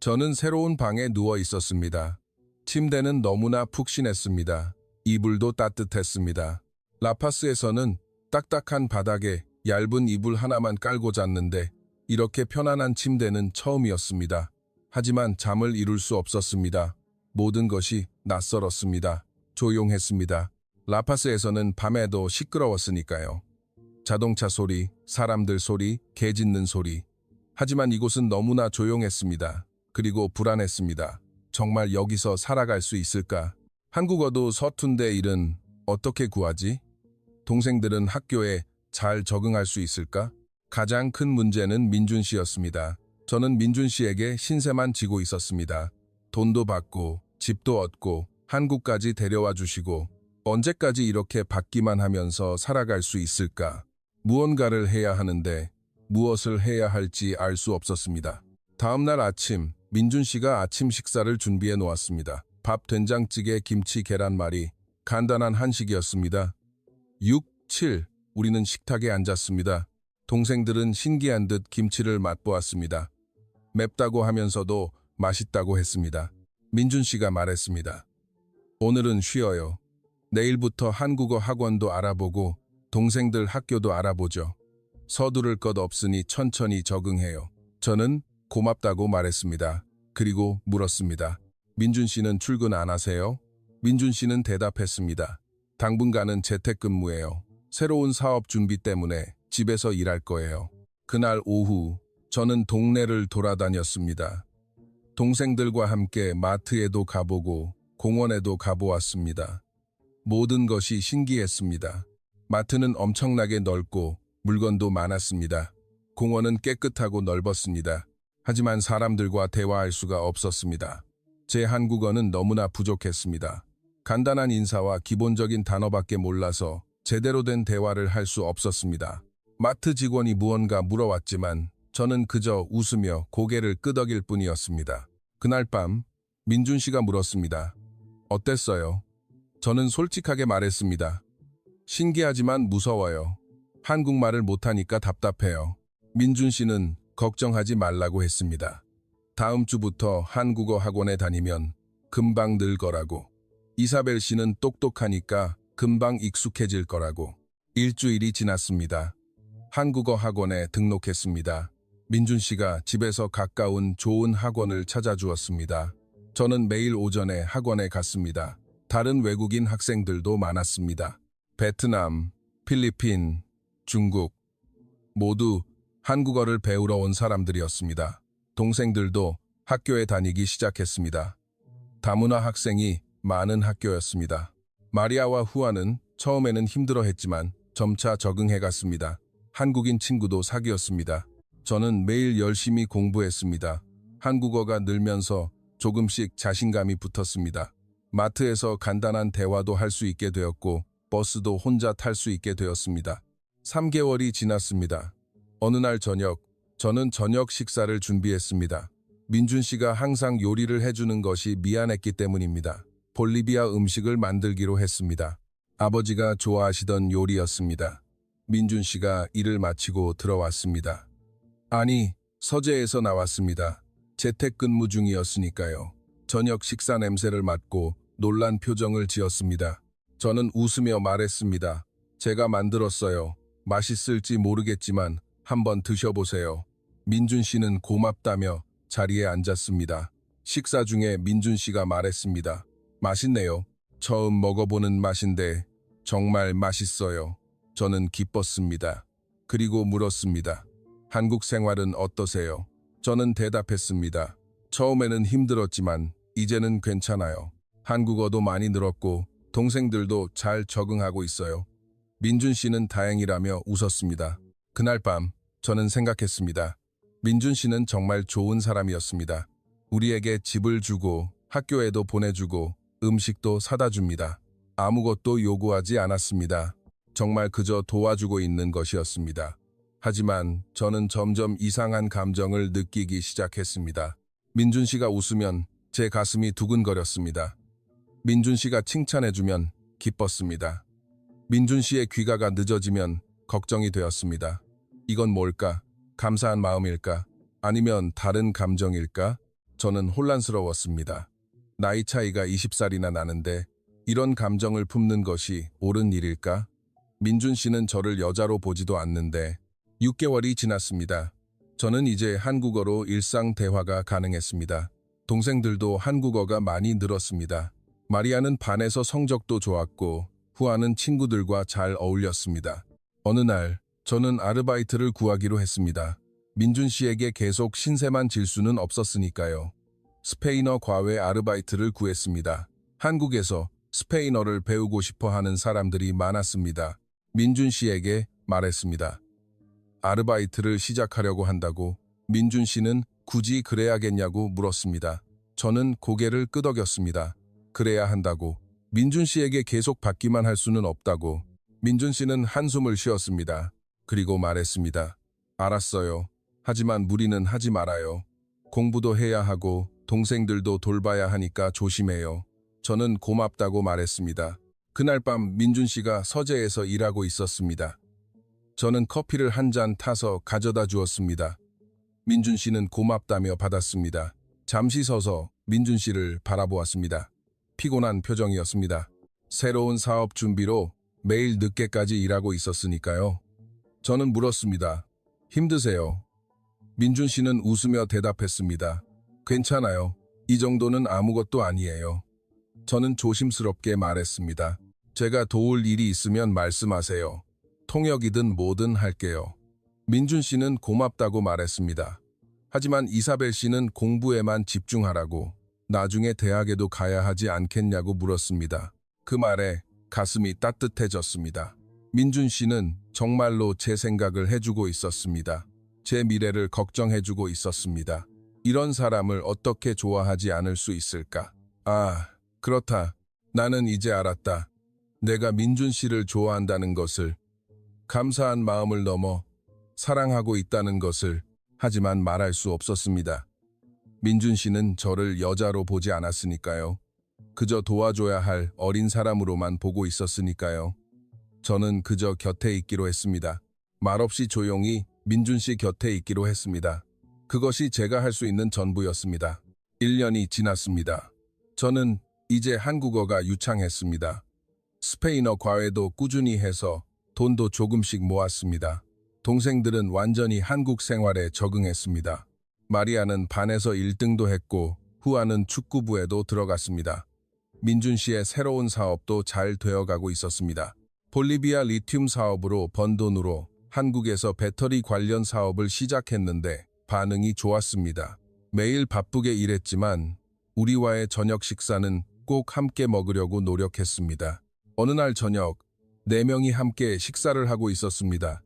저는 새로운 방에 누워 있었습니다. 침대는 너무나 푹신했습니다. 이불도 따뜻했습니다. 라파스에서는 딱딱한 바닥에 얇은 이불 하나만 깔고 잤는데 이렇게 편안한 침대는 처음이었습니다. 하지만 잠을 이룰 수 없었습니다. 모든 것이 낯설었습니다. 조용했습니다. 라파스에서는 밤에도 시끄러웠으니까요. 자동차 소리, 사람들 소리, 개 짖는 소리. 하지만 이곳은 너무나 조용했습니다. 그리고 불안했습니다. 정말 여기서 살아갈 수 있을까? 한국어도 서툰데 일은 어떻게 구하지? 동생들은 학교에 잘 적응할 수 있을까? 가장 큰 문제는 민준 씨였습니다. 저는 민준 씨에게 신세만 지고 있었습니다. 돈도 받고 집도 얻고 한국까지 데려와 주시고 언제까지 이렇게 받기만 하면서 살아갈 수 있을까? 무언가를 해야 하는데 무엇을 해야 할지 알 수 없었습니다. 다음 날 아침, 민준 씨가 아침 식사를 준비해 놓았습니다. 밥, 된장찌개, 김치, 계란말이. 간단한 한식이었습니다. 6, 7. 우리는 식탁에 앉았습니다. 동생들은 신기한 듯 김치를 맛보았습니다. 맵다고 하면서도 맛있다고 했습니다. 민준 씨가 말했습니다. 오늘은 쉬어요. 내일부터 한국어 학원도 알아보고 동생들 학교도 알아보죠. 서두를 것 없으니 천천히 적응해요. 저는 고맙다고 말했습니다. 그리고 물었습니다. 민준 씨는 출근 안 하세요? 민준 씨는 대답했습니다. 당분간은 재택근무예요. 새로운 사업 준비 때문에 집에서 일할 거예요. 그날 오후 저는 동네를 돌아다녔습니다. 동생들과 함께 마트에도 가보고 공원에도 가보았습니다. 모든 것이 신기했습니다. 마트는 엄청나게 넓고 물건도 많았습니다. 공원은 깨끗하고 넓었습니다. 하지만 사람들과 대화할 수가 없었습니다. 제 한국어는 너무나 부족했습니다. 간단한 인사와 기본적인 단어밖에 몰라서 제대로 된 대화를 할 수 없었습니다. 마트 직원이 무언가 물어왔지만 저는 그저 웃으며 고개를 끄덕일 뿐이었습니다. 그날 밤 민준 씨가 물었습니다. 어땠어요? 저는 솔직하게 말했습니다. 신기하지만 무서워요. 한국말을 못하니까 답답해요. 민준 씨는 걱정하지 말라고 했습니다. 다음 주부터 한국어 학원에 다니면 금방 늘 거라고. 이사벨 씨는 똑똑하니까 금방 익숙해질 거라고. 일주일이 지났습니다. 한국어 학원에 등록했습니다. 민준 씨가 집에서 가까운 좋은 학원을 찾아주었습니다. 저는 매일 오전에 학원에 갔습니다. 다른 외국인 학생들도 많았습니다. 베트남, 필리핀, 중국 모두 한국어를 배우러 온 사람들이었습니다. 동생들도 학교에 다니기 시작했습니다. 다문화 학생이 많은 학교였습니다. 마리아와 후아는 처음에는 힘들어했지만 점차 적응해갔습니다. 한국인 친구도 사귀었습니다. 저는 매일 열심히 공부했습니다. 한국어가 늘면서 조금씩 자신감이 붙었습니다. 마트에서 간단한 대화도 할 수 있게 되었고 버스도 혼자 탈 수 있게 되었습니다. 3개월이 지났습니다. 어느 날 저녁, 저는 저녁 식사를 준비했습니다. 민준 씨가 항상 요리를 해주는 것이 미안했기 때문입니다. 볼리비아 음식을 만들기로 했습니다. 아버지가 좋아하시던 요리였습니다. 민준 씨가 일을 마치고 들어왔습니다. 아니, 서재에서 나왔습니다. 재택근무 중이었으니까요. 저녁 식사 냄새를 맡고 놀란 표정을 지었습니다. 저는 웃으며 말했습니다. 제가 만들었어요. 맛있을지 모르겠지만 한번 드셔보세요. 민준 씨는 고맙다며 자리에 앉았습니다. 식사 중에 민준 씨가 말했습니다. 맛있네요. 처음 먹어보는 맛인데 정말 맛있어요. 저는 기뻤습니다. 그리고 물었습니다. 한국 생활은 어떠세요? 저는 대답했습니다. 처음에는 힘들었지만 이제는 괜찮아요. 한국어도 많이 늘었고 동생들도 잘 적응하고 있어요. 민준 씨는 다행이라며 웃었습니다. 그날 밤 저는 생각했습니다. 민준 씨는 정말 좋은 사람이었습니다. 우리에게 집을 주고 학교에도 보내주고 음식도 사다 줍니다. 아무것도 요구하지 않았습니다. 정말 그저 도와주고 있는 것이었습니다. 하지만 저는 점점 이상한 감정을 느끼기 시작했습니다. 민준 씨가 웃으면 제 가슴이 두근거렸습니다. 민준 씨가 칭찬해주면 기뻤습니다. 민준 씨의 귀가가 늦어지면 걱정이 되었습니다. 이건 뭘까? 감사한 마음일까? 아니면 다른 감정일까? 저는 혼란스러웠습니다. 나이 차이가 20살이나 나는데 이런 감정을 품는 것이 옳은 일일까? 민준 씨는 저를 여자로 보지도 않는데 6개월이 지났습니다. 저는 이제 한국어로 일상 대화가 가능했습니다. 동생들도 한국어가 많이 늘었습니다. 마리아는 반에서 성적도 좋았고 후아는 친구들과 잘 어울렸습니다. 어느 날 저는 아르바이트를 구하기로 했습니다. 민준 씨에게 계속 신세만 질 수는 없었으니까요. 스페인어 과외 아르바이트를 구했습니다. 한국에서 스페인어를 배우고 싶어 하는 사람들이 많았습니다. 민준 씨에게 말했습니다. 아르바이트를 시작하려고 한다고. 민준 씨는 굳이 그래야겠냐고 물었습니다. 저는 고개를 끄덕였습니다. 그래야 한다고. 민준 씨에게 계속 받기만 할 수는 없다고. 민준 씨는 한숨을 쉬었습니다. 그리고 말했습니다. 알았어요. 하지만 무리는 하지 말아요. 공부도 해야 하고 동생들도 돌봐야 하니까 조심해요. 저는 고맙다고 말했습니다. 그날 밤 민준 씨가 서재에서 일하고 있었습니다. 저는 커피를 한 잔 타서 가져다 주었습니다. 민준 씨는 고맙다며 받았습니다. 잠시 서서 민준 씨를 바라보았습니다. 피곤한 표정이었습니다. 새로운 사업 준비로 매일 늦게까지 일하고 있었으니까요. 저는 물었습니다. 힘드세요? 민준 씨는 웃으며 대답했습니다. 괜찮아요. 이 정도는 아무것도 아니에요. 저는 조심스럽게 말했습니다. 제가 도울 일이 있으면 말씀하세요. 통역이든 뭐든 할게요. 민준 씨는 고맙다고 말했습니다. 하지만 이사벨 씨는 공부에만 집중하라고, 나중에 대학에도 가야 하지 않겠냐고 물었습니다. 그 말에 가슴이 따뜻해졌습니다. 민준 씨는 정말로 제 생각을 해주고 있었습니다. 제 미래를 걱정해주고 있었습니다. 이런 사람을 어떻게 좋아하지 않을 수 있을까? 아, 그렇다. 나는 이제 알았다. 내가 민준 씨를 좋아한다는 것을, 감사한 마음을 넘어 사랑하고 있다는 것을. 하지만 말할 수 없었습니다. 민준 씨는 저를 여자로 보지 않았으니까요. 그저 도와줘야 할 어린 사람으로만 보고 있었으니까요. 저는 그저 곁에 있기로 했습니다. 말없이 조용히 민준 씨 곁에 있기로 했습니다. 그것이 제가 할 수 있는 전부였습니다. 1년이 지났습니다. 저는 이제 한국어가 유창했습니다. 스페인어 과외도 꾸준히 해서 돈도 조금씩 모았습니다. 동생들은 완전히 한국 생활에 적응했습니다. 마리아는 반에서 1등도 했고 후아는 축구부에도 들어갔습니다. 민준 씨의 새로운 사업도 잘 되어가고 있었습니다. 볼리비아 리튬 사업으로 번 돈으로 한국에서 배터리 관련 사업을 시작했는데 반응이 좋았습니다. 매일 바쁘게 일했지만 우리와의 저녁 식사는 꼭 함께 먹으려고 노력했습니다. 어느 날 저녁, 네 명이 함께 식사를 하고 있었습니다.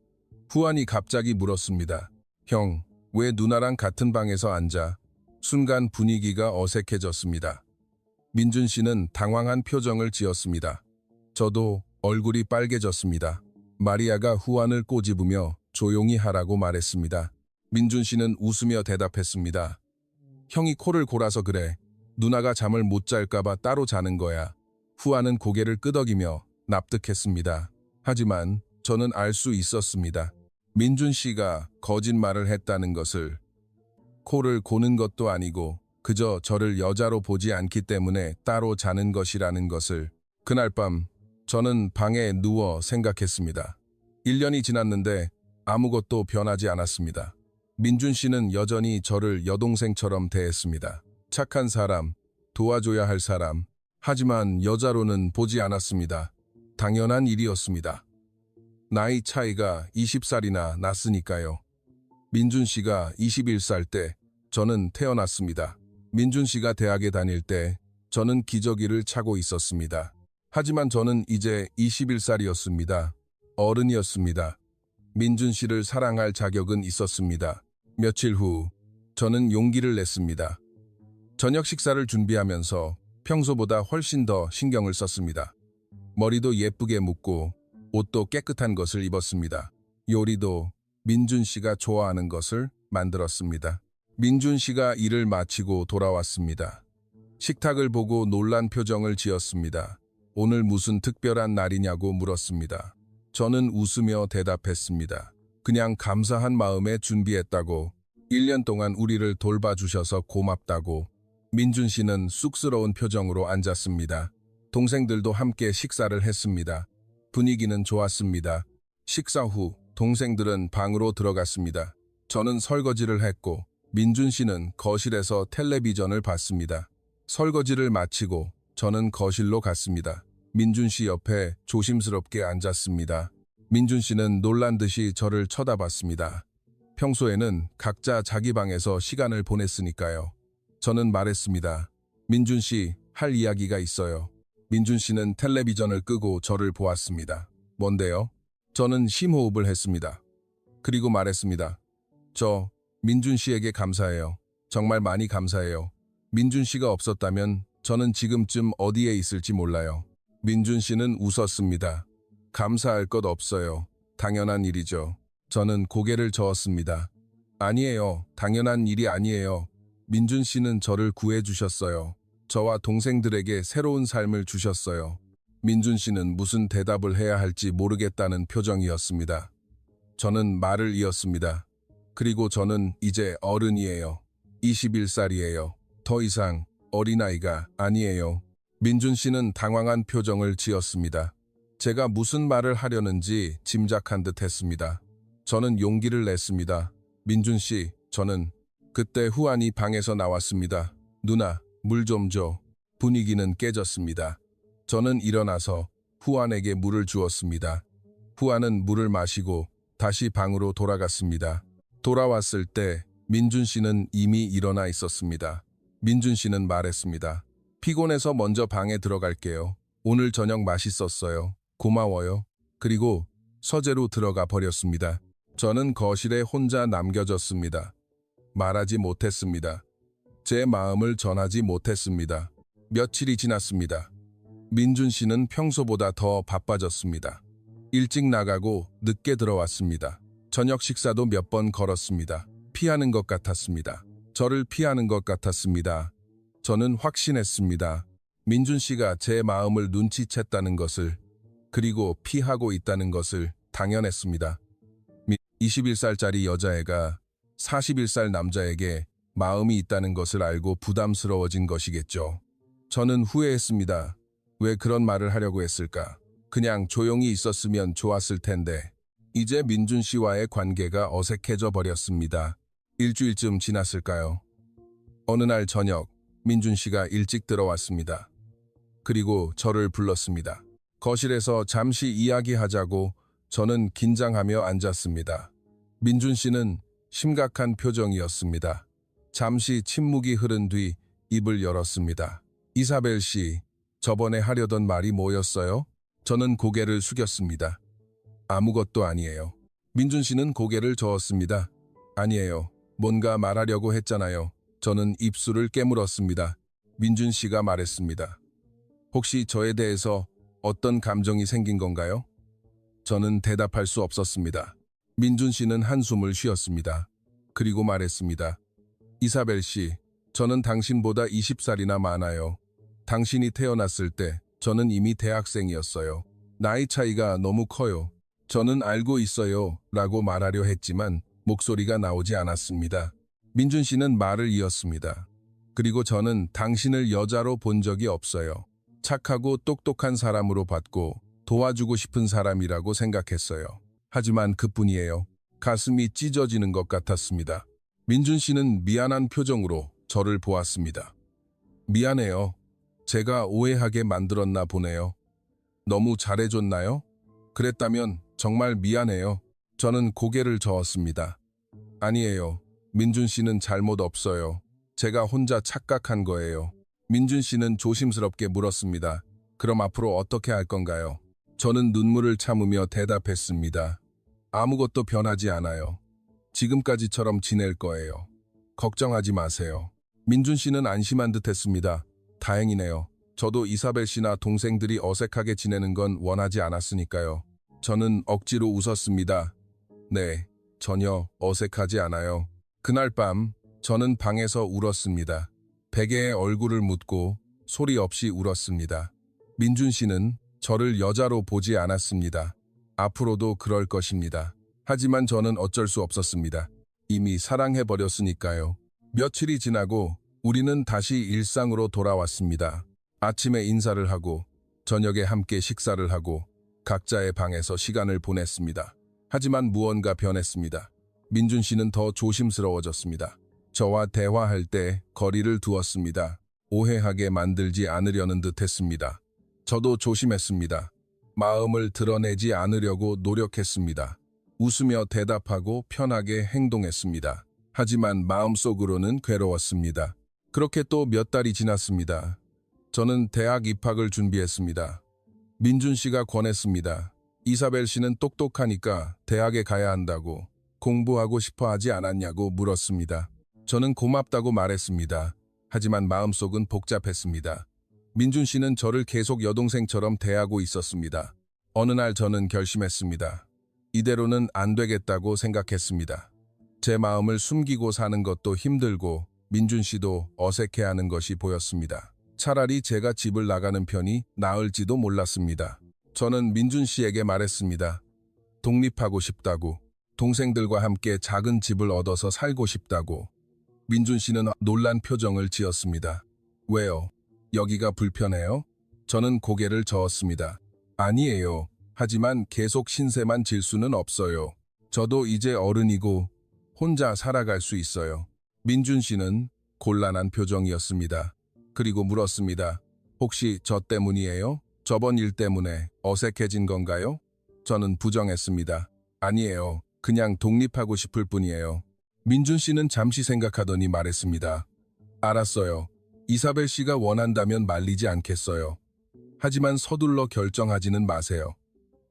후안이 갑자기 물었습니다. 형, 왜 누나랑 같은 방에서 앉아? 순간 분위기가 어색해졌습니다. 민준 씨는 당황한 표정을 지었습니다. 저도 얼굴이 빨개졌습니다. 마리아가 후안을 꼬집으며 조용히 하라고 말했습니다. 민준 씨는 웃으며 대답했습니다. 형이 코를 골아서 그래. 누나가 잠을 못 잘까봐 따로 자는 거야. 후안은 고개를 끄덕이며 납득했습니다. 하지만 저는 알 수 있었습니다. 민준 씨가 거짓말을 했다는 것을. 코를 고는 것도 아니고 그저 저를 여자로 보지 않기 때문에 따로 자는 것이라는 것을. 그날 밤 저는 방에 누워 생각했습니다. 1년이 지났는데 아무것도 변하지 않았습니다. 민준 씨는 여전히 저를 여동생처럼 대했습니다. 착한 사람, 도와줘야 할 사람. 하지만 여자로는 보지 않았습니다. 당연한 일이었습니다. 나이 차이가 20살이나 났으니까요. 민준 씨가 21살 때 저는 태어났습니다. 민준 씨가 대학에 다닐 때 저는 기저귀를 차고 있었습니다. 하지만 저는 이제 21살이었습니다. 어른이었습니다. 민준 씨를 사랑할 자격은 있었습니다. 며칠 후 저는 용기를 냈습니다. 저녁 식사를 준비하면서 평소보다 훨씬 더 신경을 썼습니다. 머리도 예쁘게 묶고 옷도 깨끗한 것을 입었습니다. 요리도 민준 씨가 좋아하는 것을 만들었습니다. 민준 씨가 일을 마치고 돌아왔습니다. 식탁을 보고 놀란 표정을 지었습니다. 오늘 무슨 특별한 날이냐고 물었습니다. 저는 웃으며 대답했습니다. 그냥 감사한 마음에 준비했다고. 1년 동안 우리를 돌봐주셔서 고맙다고. 민준 씨는 쑥스러운 표정으로 앉았습니다. 동생들도 함께 식사를 했습니다. 분위기는 좋았습니다. 식사 후 동생들은 방으로 들어갔습니다. 저는 설거지를 했고 민준 씨는 거실에서 텔레비전을 봤습니다. 설거지를 마치고 저는 거실로 갔습니다. 민준 씨 옆에 조심스럽게 앉았습니다. 민준 씨는 놀란 듯이 저를 쳐다봤습니다. 평소에는 각자 자기 방에서 시간을 보냈으니까요. 저는 말했습니다. 민준 씨, 할 이야기가 있어요. 민준 씨는 텔레비전을 끄고 저를 보았습니다. 뭔데요? 저는 심호흡을 했습니다. 그리고 말했습니다. 저 민준 씨에게 감사해요. 정말 많이 감사해요. 민준 씨가 없었다면 저는 지금쯤 어디에 있을지 몰라요. 민준 씨는 웃었습니다. 감사할 것 없어요. 당연한 일이죠. 저는 고개를 저었습니다. 아니에요. 당연한 일이 아니에요. 민준 씨는 저를 구해주셨어요. 저와 동생들에게 새로운 삶을 주셨어요. 민준 씨는 무슨 대답을 해야 할지 모르겠다는 표정이었습니다. 저는 말을 이었습니다. 그리고 저는 이제 어른이에요. 21살이에요. 더 이상 어린아이가 아니에요. 민준 씨는 당황한 표정을 지었습니다. 제가 무슨 말을 하려는지 짐작한 듯 했습니다. 저는 용기를 냈습니다. 민준 씨, 저는. 그때 후안이 방에서 나왔습니다. 누나, 물 좀 줘. 분위기는 깨졌습니다. 저는 일어나서 후안에게 물을 주었습니다. 후안은 물을 마시고 다시 방으로 돌아갔습니다. 돌아왔을 때 민준 씨는 이미 일어나 있었습니다. 민준 씨는 말했습니다. 피곤해서 먼저 방에 들어갈게요. 오늘 저녁 맛있었어요. 고마워요. 그리고 서재로 들어가 버렸습니다. 저는 거실에 혼자 남겨졌습니다. 말하지 못했습니다. 제 마음을 전하지 못했습니다. 며칠이 지났습니다. 민준 씨는 평소보다 더 바빠졌습니다. 일찍 나가고 늦게 들어왔습니다. 저녁 식사도 몇 번 걸었습니다. 피하는 것 같았습니다. 저를 피하는 것 같았습니다. 저는 확신했습니다. 민준 씨가 제 마음을 눈치챘다는 것을, 그리고 피하고 있다는 것을 당연했습니다. 21살짜리 여자애가 41살 남자에게 마음이 있다는 것을 알고 부담스러워진 것이겠죠. 저는 후회했습니다. 왜 그런 말을 하려고 했을까? 그냥 조용히 있었으면 좋았을 텐데. 이제 민준 씨와의 관계가 어색해져 버렸습니다. 일주일쯤 지났을까요? 어느 날 저녁, 민준 씨가 일찍 들어왔습니다. 그리고 저를 불렀습니다. 거실에서 잠시 이야기하자고. 저는 긴장하며 앉았습니다. 민준 씨는 심각한 표정이었습니다. 잠시 침묵이 흐른 뒤 입을 열었습니다. 이사벨 씨, 저번에 하려던 말이 뭐였어요? 저는 고개를 숙였습니다. 아무것도 아니에요. 민준 씨는 고개를 저었습니다. 아니에요. 뭔가 말하려고 했잖아요. 저는 입술을 깨물었습니다. 민준 씨가 말했습니다. 혹시 저에 대해서 어떤 감정이 생긴 건가요? 저는 대답할 수 없었습니다. 민준 씨는 한숨을 쉬었습니다. 그리고 말했습니다. 이사벨 씨, 저는 당신보다 20살이나 많아요. 당신이 태어났을 때 저는 이미 대학생이었어요. 나이 차이가 너무 커요. 저는 알고 있어요. 라고 말하려 했지만 목소리가 나오지 않았습니다. 민준 씨는 말을 이었습니다. 그리고 저는 당신을 여자로 본 적이 없어요. 착하고 똑똑한 사람으로 봤고 도와주고 싶은 사람이라고 생각했어요. 하지만 그뿐이에요. 가슴이 찢어지는 것 같았습니다. 민준 씨는 미안한 표정으로 저를 보았습니다. 미안해요. 제가 오해하게 만들었나 보네요. 너무 잘해줬나요? 그랬다면 정말 미안해요. 저는 고개를 저었습니다. 아니에요. 민준 씨는 잘못 없어요. 제가 혼자 착각한 거예요. 민준 씨는 조심스럽게 물었습니다. 그럼 앞으로 어떻게 할 건가요? 저는 눈물을 참으며 대답했습니다. 아무것도 변하지 않아요. 지금까지처럼 지낼 거예요. 걱정하지 마세요. 민준 씨는 안심한 듯 했습니다. 다행이네요. 저도 이사벨 씨나 동생들이 어색하게 지내는 건 원하지 않았으니까요. 저는 억지로 웃었습니다. 네, 전혀 어색하지 않아요. 그날 밤 저는 방에서 울었습니다. 베개에 얼굴을 묻고 소리 없이 울었습니다. 민준 씨는 저를 여자로 보지 않았습니다. 앞으로도 그럴 것입니다. 하지만 저는 어쩔 수 없었습니다. 이미 사랑해버렸으니까요. 며칠이 지나고 우리는 다시 일상으로 돌아왔습니다. 아침에 인사를 하고 저녁에 함께 식사를 하고 각자의 방에서 시간을 보냈습니다. 하지만 무언가 변했습니다. 민준 씨는 더 조심스러워졌습니다. 저와 대화할 때 거리를 두었습니다. 오해하게 만들지 않으려는 듯 했습니다. 저도 조심했습니다. 마음을 드러내지 않으려고 노력했습니다. 웃으며 대답하고 편하게 행동했습니다. 하지만 마음속으로는 괴로웠습니다. 그렇게 또 몇 달이 지났습니다. 저는 대학 입학을 준비했습니다. 민준 씨가 권했습니다. 이사벨 씨는 똑똑하니까 대학에 가야 한다고, 공부하고 싶어 하지 않았냐고 물었습니다. 저는 고맙다고 말했습니다. 하지만 마음속은 복잡했습니다. 민준 씨는 저를 계속 여동생처럼 대하고 있었습니다. 어느 날 저는 결심했습니다. 이대로는 안 되겠다고 생각했습니다. 제 마음을 숨기고 사는 것도 힘들고 민준 씨도 어색해하는 것이 보였습니다. 차라리 제가 집을 나가는 편이 나을지도 몰랐습니다. 저는 민준 씨에게 말했습니다. 독립하고 싶다고, 동생들과 함께 작은 집을 얻어서 살고 싶다고. 민준 씨는 놀란 표정을 지었습니다. 왜요? 여기가 불편해요? 저는 고개를 저었습니다. 아니에요. 하지만 계속 신세만 질 수는 없어요. 저도 이제 어른이고 혼자 살아갈 수 있어요. 민준 씨는 곤란한 표정이었습니다. 그리고 물었습니다. 혹시 저 때문이에요? 저번 일 때문에 어색해진 건가요? 저는 부정했습니다. 아니에요. 그냥 독립하고 싶을 뿐이에요. 민준 씨는 잠시 생각하더니 말했습니다. 알았어요. 이사벨 씨가 원한다면 말리지 않겠어요. 하지만 서둘러 결정하지는 마세요.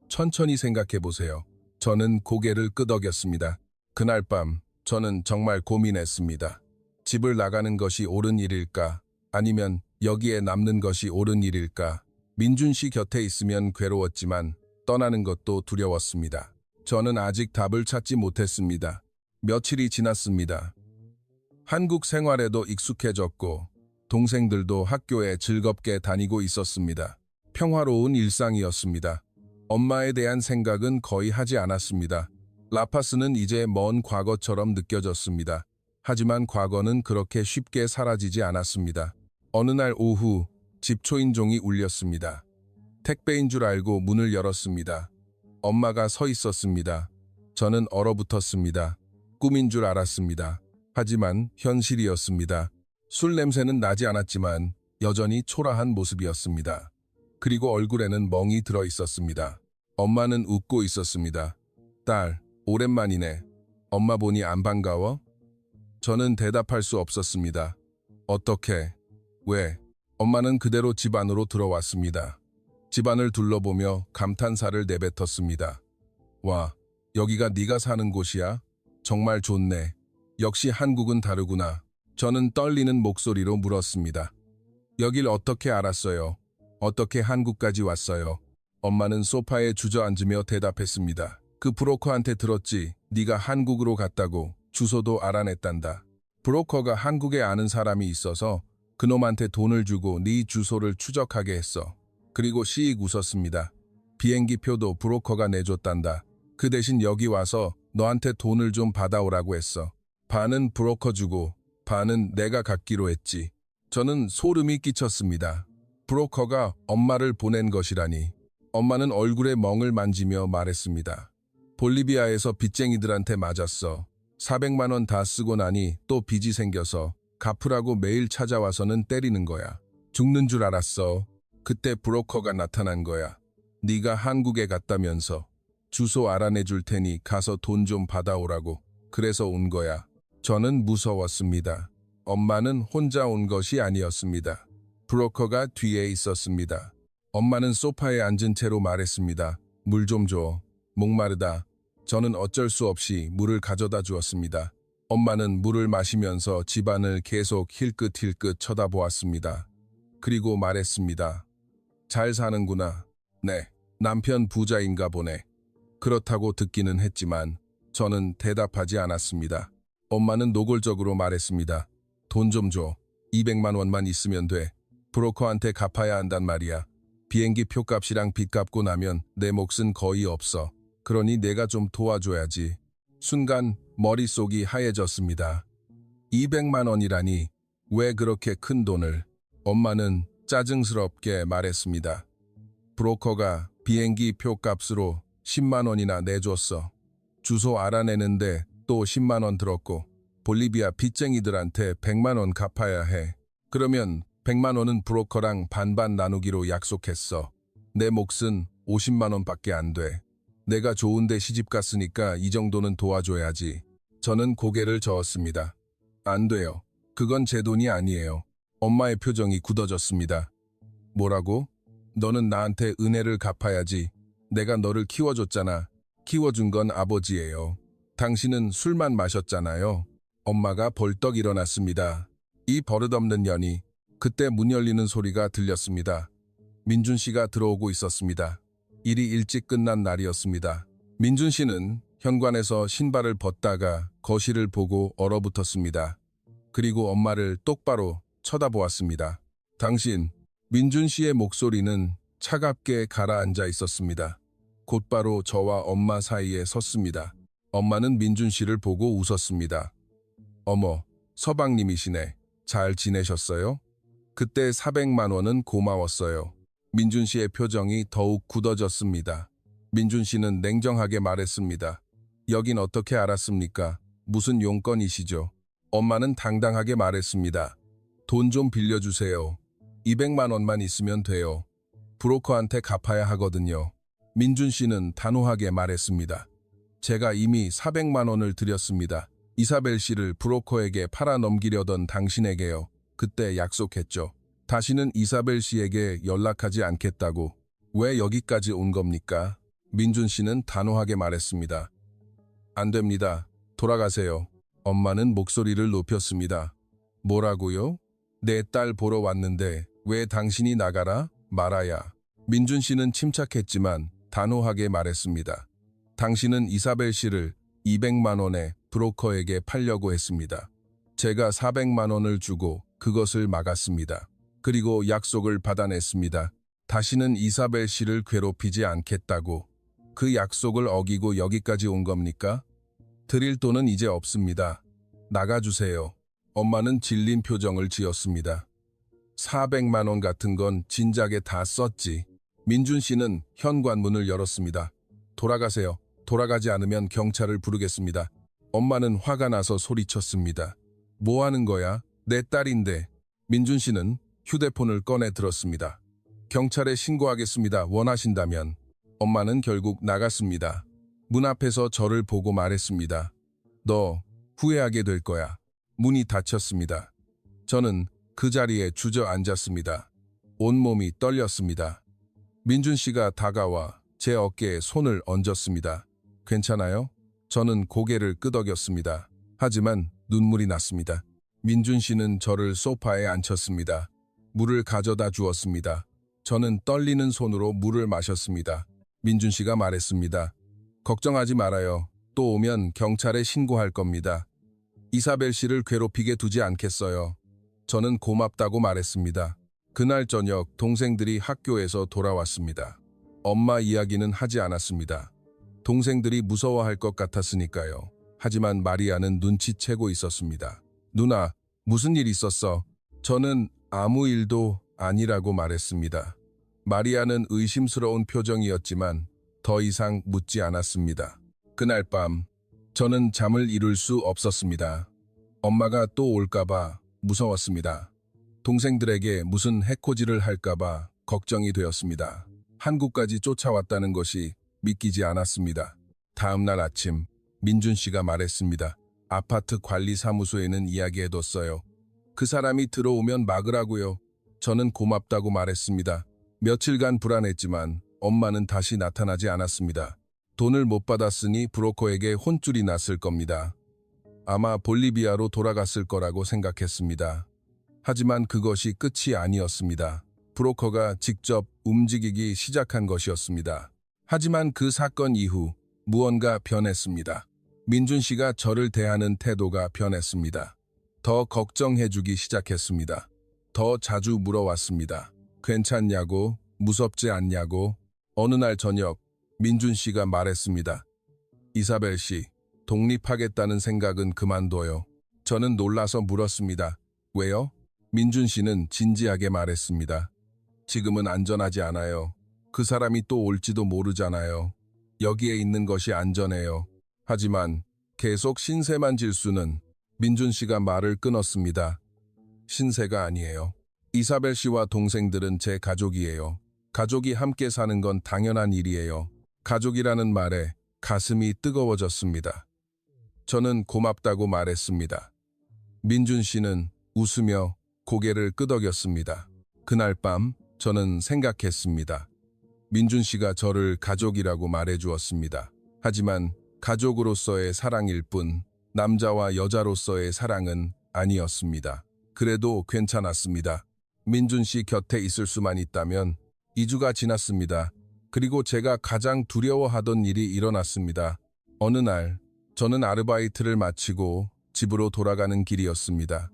천천히 생각해 보세요. 저는 고개를 끄덕였습니다. 그날 밤 저는 정말 고민했습니다. 집을 나가는 것이 옳은 일일까? 아니면 여기에 남는 것이 옳은 일일까? 민준 씨 곁에 있으면 괴로웠지만 떠나는 것도 두려웠습니다. 저는 아직 답을 찾지 못했습니다. 며칠이 지났습니다. 한국 생활에도 익숙해졌고 동생들도 학교에 즐겁게 다니고 있었습니다. 평화로운 일상이었습니다. 엄마에 대한 생각은 거의 하지 않았습니다. 라파스는 이제 먼 과거처럼 느껴졌습니다. 하지만 과거는 그렇게 쉽게 사라지지 않았습니다. 어느 날 오후 집 초인종이 울렸습니다. 택배인 줄 알고 문을 열었습니다. 엄마가 서 있었습니다. 저는 얼어붙었습니다. 꿈인 줄 알았습니다. 하지만 현실이었습니다. 술 냄새는 나지 않았지만 여전히 초라한 모습이었습니다. 그리고 얼굴에는 멍이 들어 있었습니다. 엄마는 웃고 있었습니다. 딸, 오랜만이네. 엄마 보니 안 반가워? 저는 대답할 수 없었습니다. 어떻게? 왜? 엄마는 그대로 집 안으로 들어왔습니다. 집안을 둘러보며 감탄사를 내뱉었습니다. 와, 여기가 네가 사는 곳이야? 정말 좋네. 역시 한국은 다르구나. 저는 떨리는 목소리로 물었습니다. 여길 어떻게 알았어요? 어떻게 한국까지 왔어요? 엄마는 소파에 주저앉으며 대답했습니다. 그 브로커한테 들었지. 네가 한국으로 갔다고. 주소도 알아냈단다. 브로커가 한국에 아는 사람이 있어서 그놈한테 돈을 주고 네 주소를 추적하게 했어. 그리고 씩 웃었습니다. 비행기 표도 브로커가 내줬단다. 그 대신 여기 와서 너한테 돈을 좀 받아오라고 했어. 반은 브로커 주고 반은 내가 갖기로 했지. 저는 소름이 끼쳤습니다. 브로커가 엄마를 보낸 것이라니. 엄마는 얼굴에 멍을 만지며 말했습니다. 볼리비아에서 빚쟁이들한테 맞았어. 400만 원 다 쓰고 나니 또 빚이 생겨서 갚으라고 매일 찾아와서는 때리는 거야. 죽는 줄 알았어. 그때 브로커가 나타난 거야. 네가 한국에 갔다면서. 주소 알아내줄 테니 가서 돈 좀 받아오라고. 그래서 온 거야. 저는 무서웠습니다. 엄마는 혼자 온 것이 아니었습니다. 브로커가 뒤에 있었습니다. 엄마는 소파에 앉은 채로 말했습니다. 물 좀 줘. 목마르다. 저는 어쩔 수 없이 물을 가져다 주었습니다. 엄마는 물을 마시면서 집안을 계속 힐끗힐끗 쳐다보았습니다. 그리고 말했습니다. 잘 사는구나. 네, 남편 부자인가 보네. 그렇다고 듣기는 했지만 저는 대답하지 않았습니다. 엄마는 노골적으로 말했습니다. 돈 좀 줘. 200만 원만 있으면 돼. 브로커한테 갚아야 한단 말이야. 비행기 표값이랑 빚 갚고 나면 내 몫은 거의 없어. 그러니 내가 좀 도와줘야지. 순간 머릿속이 하얘졌습니다. 200만 원이라니 왜 그렇게 큰 돈을? 엄마는 짜증스럽게 말했습니다. 브로커가 비행기 표값으로 10만 원이나 내줬어. 주소 알아내는데 또 10만 원 들었고 볼리비아 빚쟁이들한테 100만 원 갚아야 해. 그러면 100만 원은 브로커랑 반반 나누기로 약속했어. 내 몫은 50만 원밖에 안 돼. 내가 좋은데 시집 갔으니까 이 정도는 도와줘야지. 저는 고개를 저었습니다. 안 돼요. 그건 제 돈이 아니에요. 엄마의 표정이 굳어졌습니다. 뭐라고? 너는 나한테 은혜를 갚아야지. 내가 너를 키워줬잖아. 키워준 건 아버지예요. 당신은 술만 마셨잖아요. 엄마가 벌떡 일어났습니다. 이 버릇없는 년이. 그때 문 열리는 소리가 들렸습니다. 민준 씨가 들어오고 있었습니다. 일이 일찍 끝난 날이었습니다. 민준 씨는 현관에서 신발을 벗다가 거실을 보고 얼어붙었습니다. 그리고 엄마를 똑바로 쳐다보았습니다. 당신, 민준 씨의 목소리는 차갑게 가라앉아 있었습니다. 곧바로 저와 엄마 사이에 섰습니다. 엄마는 민준 씨를 보고 웃었습니다. 어머, 서방님이시네. 잘 지내셨어요? 그때 400만 원은 고마웠어요. 민준 씨의 표정이 더욱 굳어졌습니다. 민준 씨는 냉정하게 말했습니다. 여긴 어떻게 알았습니까? 무슨 용건이시죠? 엄마는 당당하게 말했습니다. 돈 좀 빌려주세요. 200만 원만 있으면 돼요. 브로커한테 갚아야 하거든요. 민준 씨는 단호하게 말했습니다. 제가 이미 400만 원을 드렸습니다. 이사벨 씨를 브로커에게 팔아 넘기려던 당신에게요. 그때 약속했죠. 다시는 이사벨 씨에게 연락하지 않겠다고. 왜 여기까지 온 겁니까? 민준 씨는 단호하게 말했습니다. 안 됩니다. 돌아가세요. 엄마는 목소리를 높였습니다. 뭐라고요? 내 딸 보러 왔는데 왜 당신이 나가라? 말아야. 민준 씨는 침착했지만 단호하게 말했습니다. 당신은 이사벨 씨를 200만 원에 브로커에게 팔려고 했습니다. 제가 400만 원을 주고 그것을 막았습니다. 그리고 약속을 받아냈습니다. 다시는 이사벨 씨를 괴롭히지 않겠다고. 그 약속을 어기고 여기까지 온 겁니까? 드릴 돈은 이제 없습니다. 나가주세요. 엄마는 질린 표정을 지었습니다. 400만 원 같은 건 진작에 다 썼지. 민준 씨는 현관문을 열었습니다. 돌아가세요. 돌아가지 않으면 경찰을 부르겠습니다. 엄마는 화가 나서 소리쳤습니다. 뭐 하는 거야? 내 딸인데. 민준 씨는 휴대폰을 꺼내 들었습니다. 경찰에 신고하겠습니다. 원하신다면. 엄마는 결국 나갔습니다. 문 앞에서 저를 보고 말했습니다. 너 후회하게 될 거야. 문이 닫혔습니다. 저는 그 자리에 주저앉았습니다. 온몸이 떨렸습니다. 민준 씨가 다가와 제 어깨에 손을 얹었습니다. 괜찮아요? 저는 고개를 끄덕였습니다. 하지만 눈물이 났습니다. 민준 씨는 저를 소파에 앉혔습니다. 물을 가져다 주었습니다. 저는 떨리는 손으로 물을 마셨습니다. 민준 씨가 말했습니다. 걱정하지 말아요. 또 오면 경찰에 신고할 겁니다. 이사벨 씨를 괴롭히게 두지 않겠어요. 저는 고맙다고 말했습니다. 그날 저녁 동생들이 학교에서 돌아왔습니다. 엄마 이야기는 하지 않았습니다. 동생들이 무서워할 것 같았으니까요. 하지만 마리아는 눈치채고 있었습니다. 누나, 무슨 일 있었어? 저는 아무 일도 아니라고 말했습니다. 마리아는 의심스러운 표정이었지만 더 이상 묻지 않았습니다. 그날 밤 저는 잠을 이룰 수 없었습니다. 엄마가 또 올까봐 무서웠습니다. 동생들에게 무슨 해코지를 할까봐 걱정이 되었습니다. 한국까지 쫓아왔다는 것이 믿기지 않았습니다. 다음 날 아침 민준 씨가 말했습니다. 아파트 관리사무소에는 이야기해뒀어요. 그 사람이 들어오면 막으라고요. 저는 고맙다고 말했습니다. 며칠간 불안했지만 엄마는 다시 나타나지 않았습니다. 돈을 못 받았으니 브로커에게 혼쭐이 났을 겁니다. 아마 볼리비아로 돌아갔을 거라고 생각했습니다. 하지만 그것이 끝이 아니었습니다. 브로커가 직접 움직이기 시작한 것이었습니다. 하지만 그 사건 이후 무언가 변했습니다. 민준 씨가 저를 대하는 태도가 변했습니다. 더 걱정해주기 시작했습니다. 더 자주 물어왔습니다. 괜찮냐고, 무섭지 않냐고. 어느 날 저녁 민준 씨가 말했습니다. 이사벨 씨, 독립하겠다는 생각은 그만둬요. 저는 놀라서 물었습니다. 왜요? 민준 씨는 진지하게 말했습니다. 지금은 안전하지 않아요. 그 사람이 또 올지도 모르잖아요. 여기에 있는 것이 안전해요. 하지만 계속 신세만 질 수는. 민준 씨가 말을 끊었습니다. 신세가 아니에요. 이사벨 씨와 동생들은 제 가족이에요. 가족이 함께 사는 건 당연한 일이에요. 가족이라는 말에 가슴이 뜨거워졌습니다. 저는 고맙다고 말했습니다. 민준 씨는 웃으며 고개를 끄덕였습니다. 그날 밤 저는 생각했습니다. 민준 씨가 저를 가족이라고 말해주었습니다. 하지만 가족으로서의 사랑일 뿐 남자와 여자로서의 사랑은 아니었습니다. 그래도 괜찮았습니다. 민준 씨 곁에 있을 수만 있다면 2주가 지났습니다. 그리고 제가 가장 두려워하던 일이 일어났습니다. 어느 날 저는 아르바이트를 마치고 집으로 돌아가는 길이었습니다.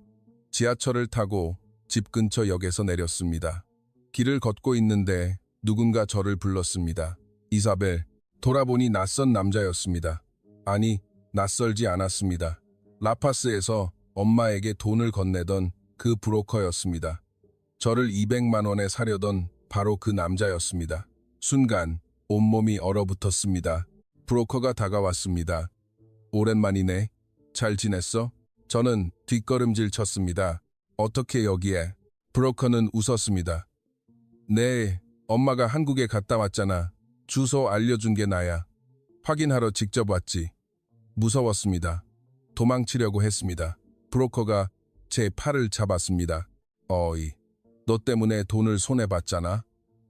지하철을 타고 집 근처 역에서 내렸습니다. 길을 걷고 있는데 누군가 저를 불렀습니다. 이사벨. 돌아보니 낯선 남자였습니다. 아니, 낯설지 않았습니다. 라파스에서 엄마에게 돈을 건네던 그 브로커였습니다. 저를 200만 원에 사려던 바로 그 남자였습니다. 순간 온몸이 얼어붙었습니다. 브로커가 다가왔습니다. 오랜만이네. 잘 지냈어? 저는 뒷걸음질 쳤습니다. 어떻게 여기에? 브로커는 웃었습니다. 네, 엄마가 한국에 갔다 왔잖아. 주소 알려준 게 나야. 확인하러 직접 왔지. 무서웠습니다. 도망치려고 했습니다. 브로커가 제 팔을 잡았습니다. 어이, 너 때문에 돈을 손해봤잖아.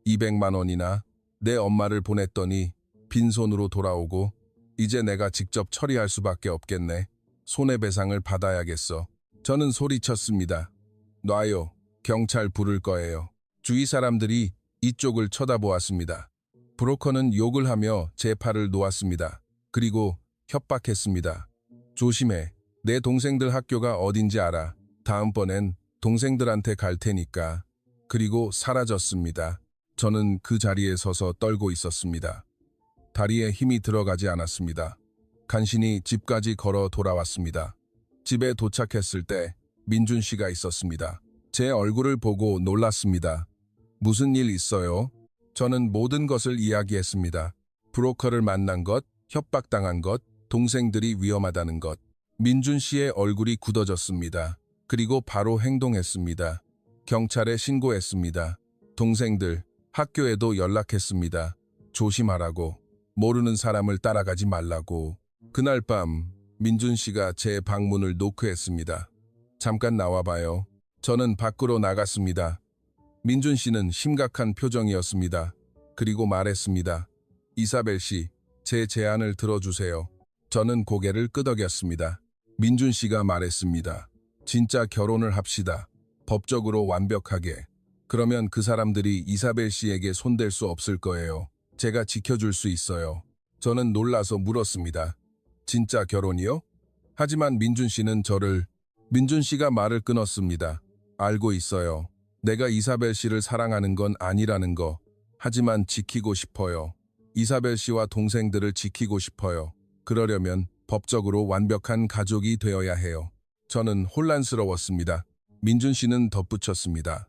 200만 원이나. 내 엄마를 보냈더니 빈손으로 돌아오고 이제 내가 직접 처리할 수밖에 없겠네. 손해배상을 받아야겠어. 저는 소리쳤습니다. 놔요. 경찰 부를 거예요. 주위 사람들이 이쪽을 쳐다보았습니다. 브로커는 욕을 하며 제 팔을 놓았습니다. 그리고 협박했습니다. 조심해. 내 동생들 학교가 어딘지 알아. 다음번엔 동생들한테 갈 테니까. 그리고 사라졌습니다. 저는 그 자리에 서서 떨고 있었습니다. 다리에 힘이 들어가지 않았습니다. 간신히 집까지 걸어 돌아왔습니다. 집에 도착했을 때 민준 씨가 있었습니다. 제 얼굴을 보고 놀랐습니다. 무슨 일 있어요? 저는 모든 것을 이야기했습니다. 브로커를 만난 것, 협박당한 것, 동생들이 위험하다는 것. 민준 씨의 얼굴이 굳어졌습니다. 그리고 바로 행동했습니다. 경찰에 신고했습니다. 동생들, 학교에도 연락했습니다. 조심하라고. 모르는 사람을 따라가지 말라고. 그날 밤 민준 씨가 제 방문을 노크했습니다. 잠깐 나와봐요. 저는 밖으로 나갔습니다. 민준 씨는 심각한 표정이었습니다. 그리고 말했습니다. 이사벨 씨, 제 제안을 들어주세요. 저는 고개를 끄덕였습니다. 민준 씨가 말했습니다. 진짜 결혼을 합시다. 법적으로 완벽하게. 그러면 그 사람들이 이사벨 씨에게 손댈 수 없을 거예요. 제가 지켜줄 수 있어요. 저는 놀라서 물었습니다. 진짜 결혼이요? 하지만 민준 씨가 말을 끊었습니다. 알고 있어요. 내가 이사벨 씨를 사랑하는 건 아니라는 거. 하지만 지키고 싶어요. 이사벨 씨와 동생들을 지키고 싶어요. 그러려면 법적으로 완벽한 가족이 되어야 해요. 저는 혼란스러웠습니다. 민준 씨는 덧붙였습니다.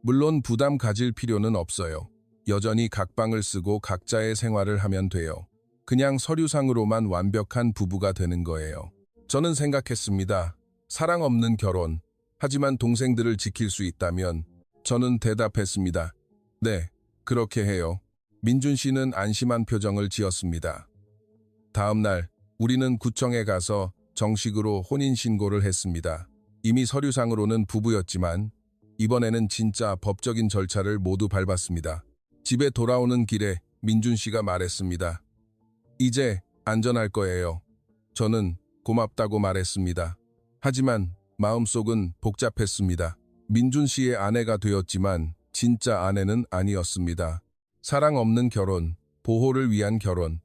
물론 부담 가질 필요는 없어요. 여전히 각방을 쓰고 각자의 생활을 하면 돼요. 그냥 서류상으로만 완벽한 부부가 되는 거예요. 저는 생각했습니다. 사랑 없는 결혼. 하지만 동생들을 지킬 수 있다면 저는 대답했습니다. 네, 그렇게 해요. 민준 씨는 안심한 표정을 지었습니다. 다음 날 우리는 구청에 가서 정식으로 혼인신고를 했습니다. 이미 서류상으로는 부부였지만 이번에는 진짜 법적인 절차를 모두 밟았습니다. 집에 돌아오는 길에 민준 씨가 말했습니다. 이제 안전할 거예요. 저는 고맙다고 말했습니다. 하지만 마음속은 복잡했습니다. 민준 씨의 아내가 되었지만 진짜 아내는 아니었습니다. 사랑 없는 결혼, 보호를 위한 결혼.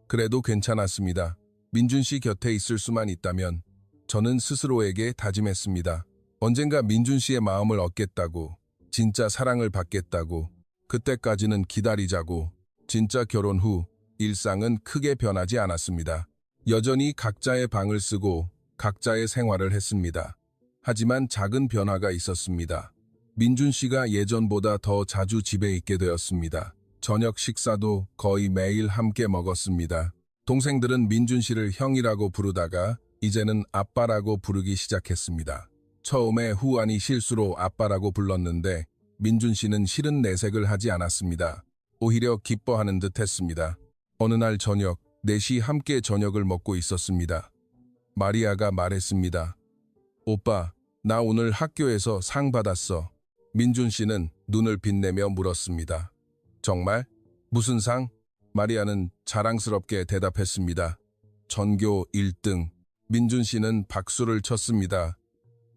그래도 괜찮았습니다. 민준 씨 곁에 있을 수만 있다면 저는 스스로에게 다짐했습니다. 언젠가 민준 씨의 마음을 얻겠다고, 진짜 사랑을 받겠다고, 그때까지는 기다리자고. 진짜 결혼 후 일상은 크게 변하지 않았습니다. 여전히 각자의 방을 쓰고 각자의 생활을 했습니다. 하지만 작은 변화가 있었습니다. 민준 씨가 예전보다 더 자주 집에 있게 되었습니다. 저녁 식사도 거의 매일 함께 먹었습니다. 동생들은 민준 씨를 형이라고 부르다가 이제는 아빠라고 부르기 시작했습니다. 처음에 후안이 실수로 아빠라고 불렀는데 민준 씨는 싫은 내색을 하지 않았습니다. 오히려 기뻐하는 듯 했습니다. 어느 날 저녁, 넷이 함께 저녁을 먹고 있었습니다. 마리아가 말했습니다. 오빠, 나 오늘 학교에서 상 받았어. 민준 씨는 눈을 빛내며 물었습니다. 정말? 무슨 상? 마리아는 자랑스럽게 대답했습니다. 전교 1등. 민준 씨는 박수를 쳤습니다.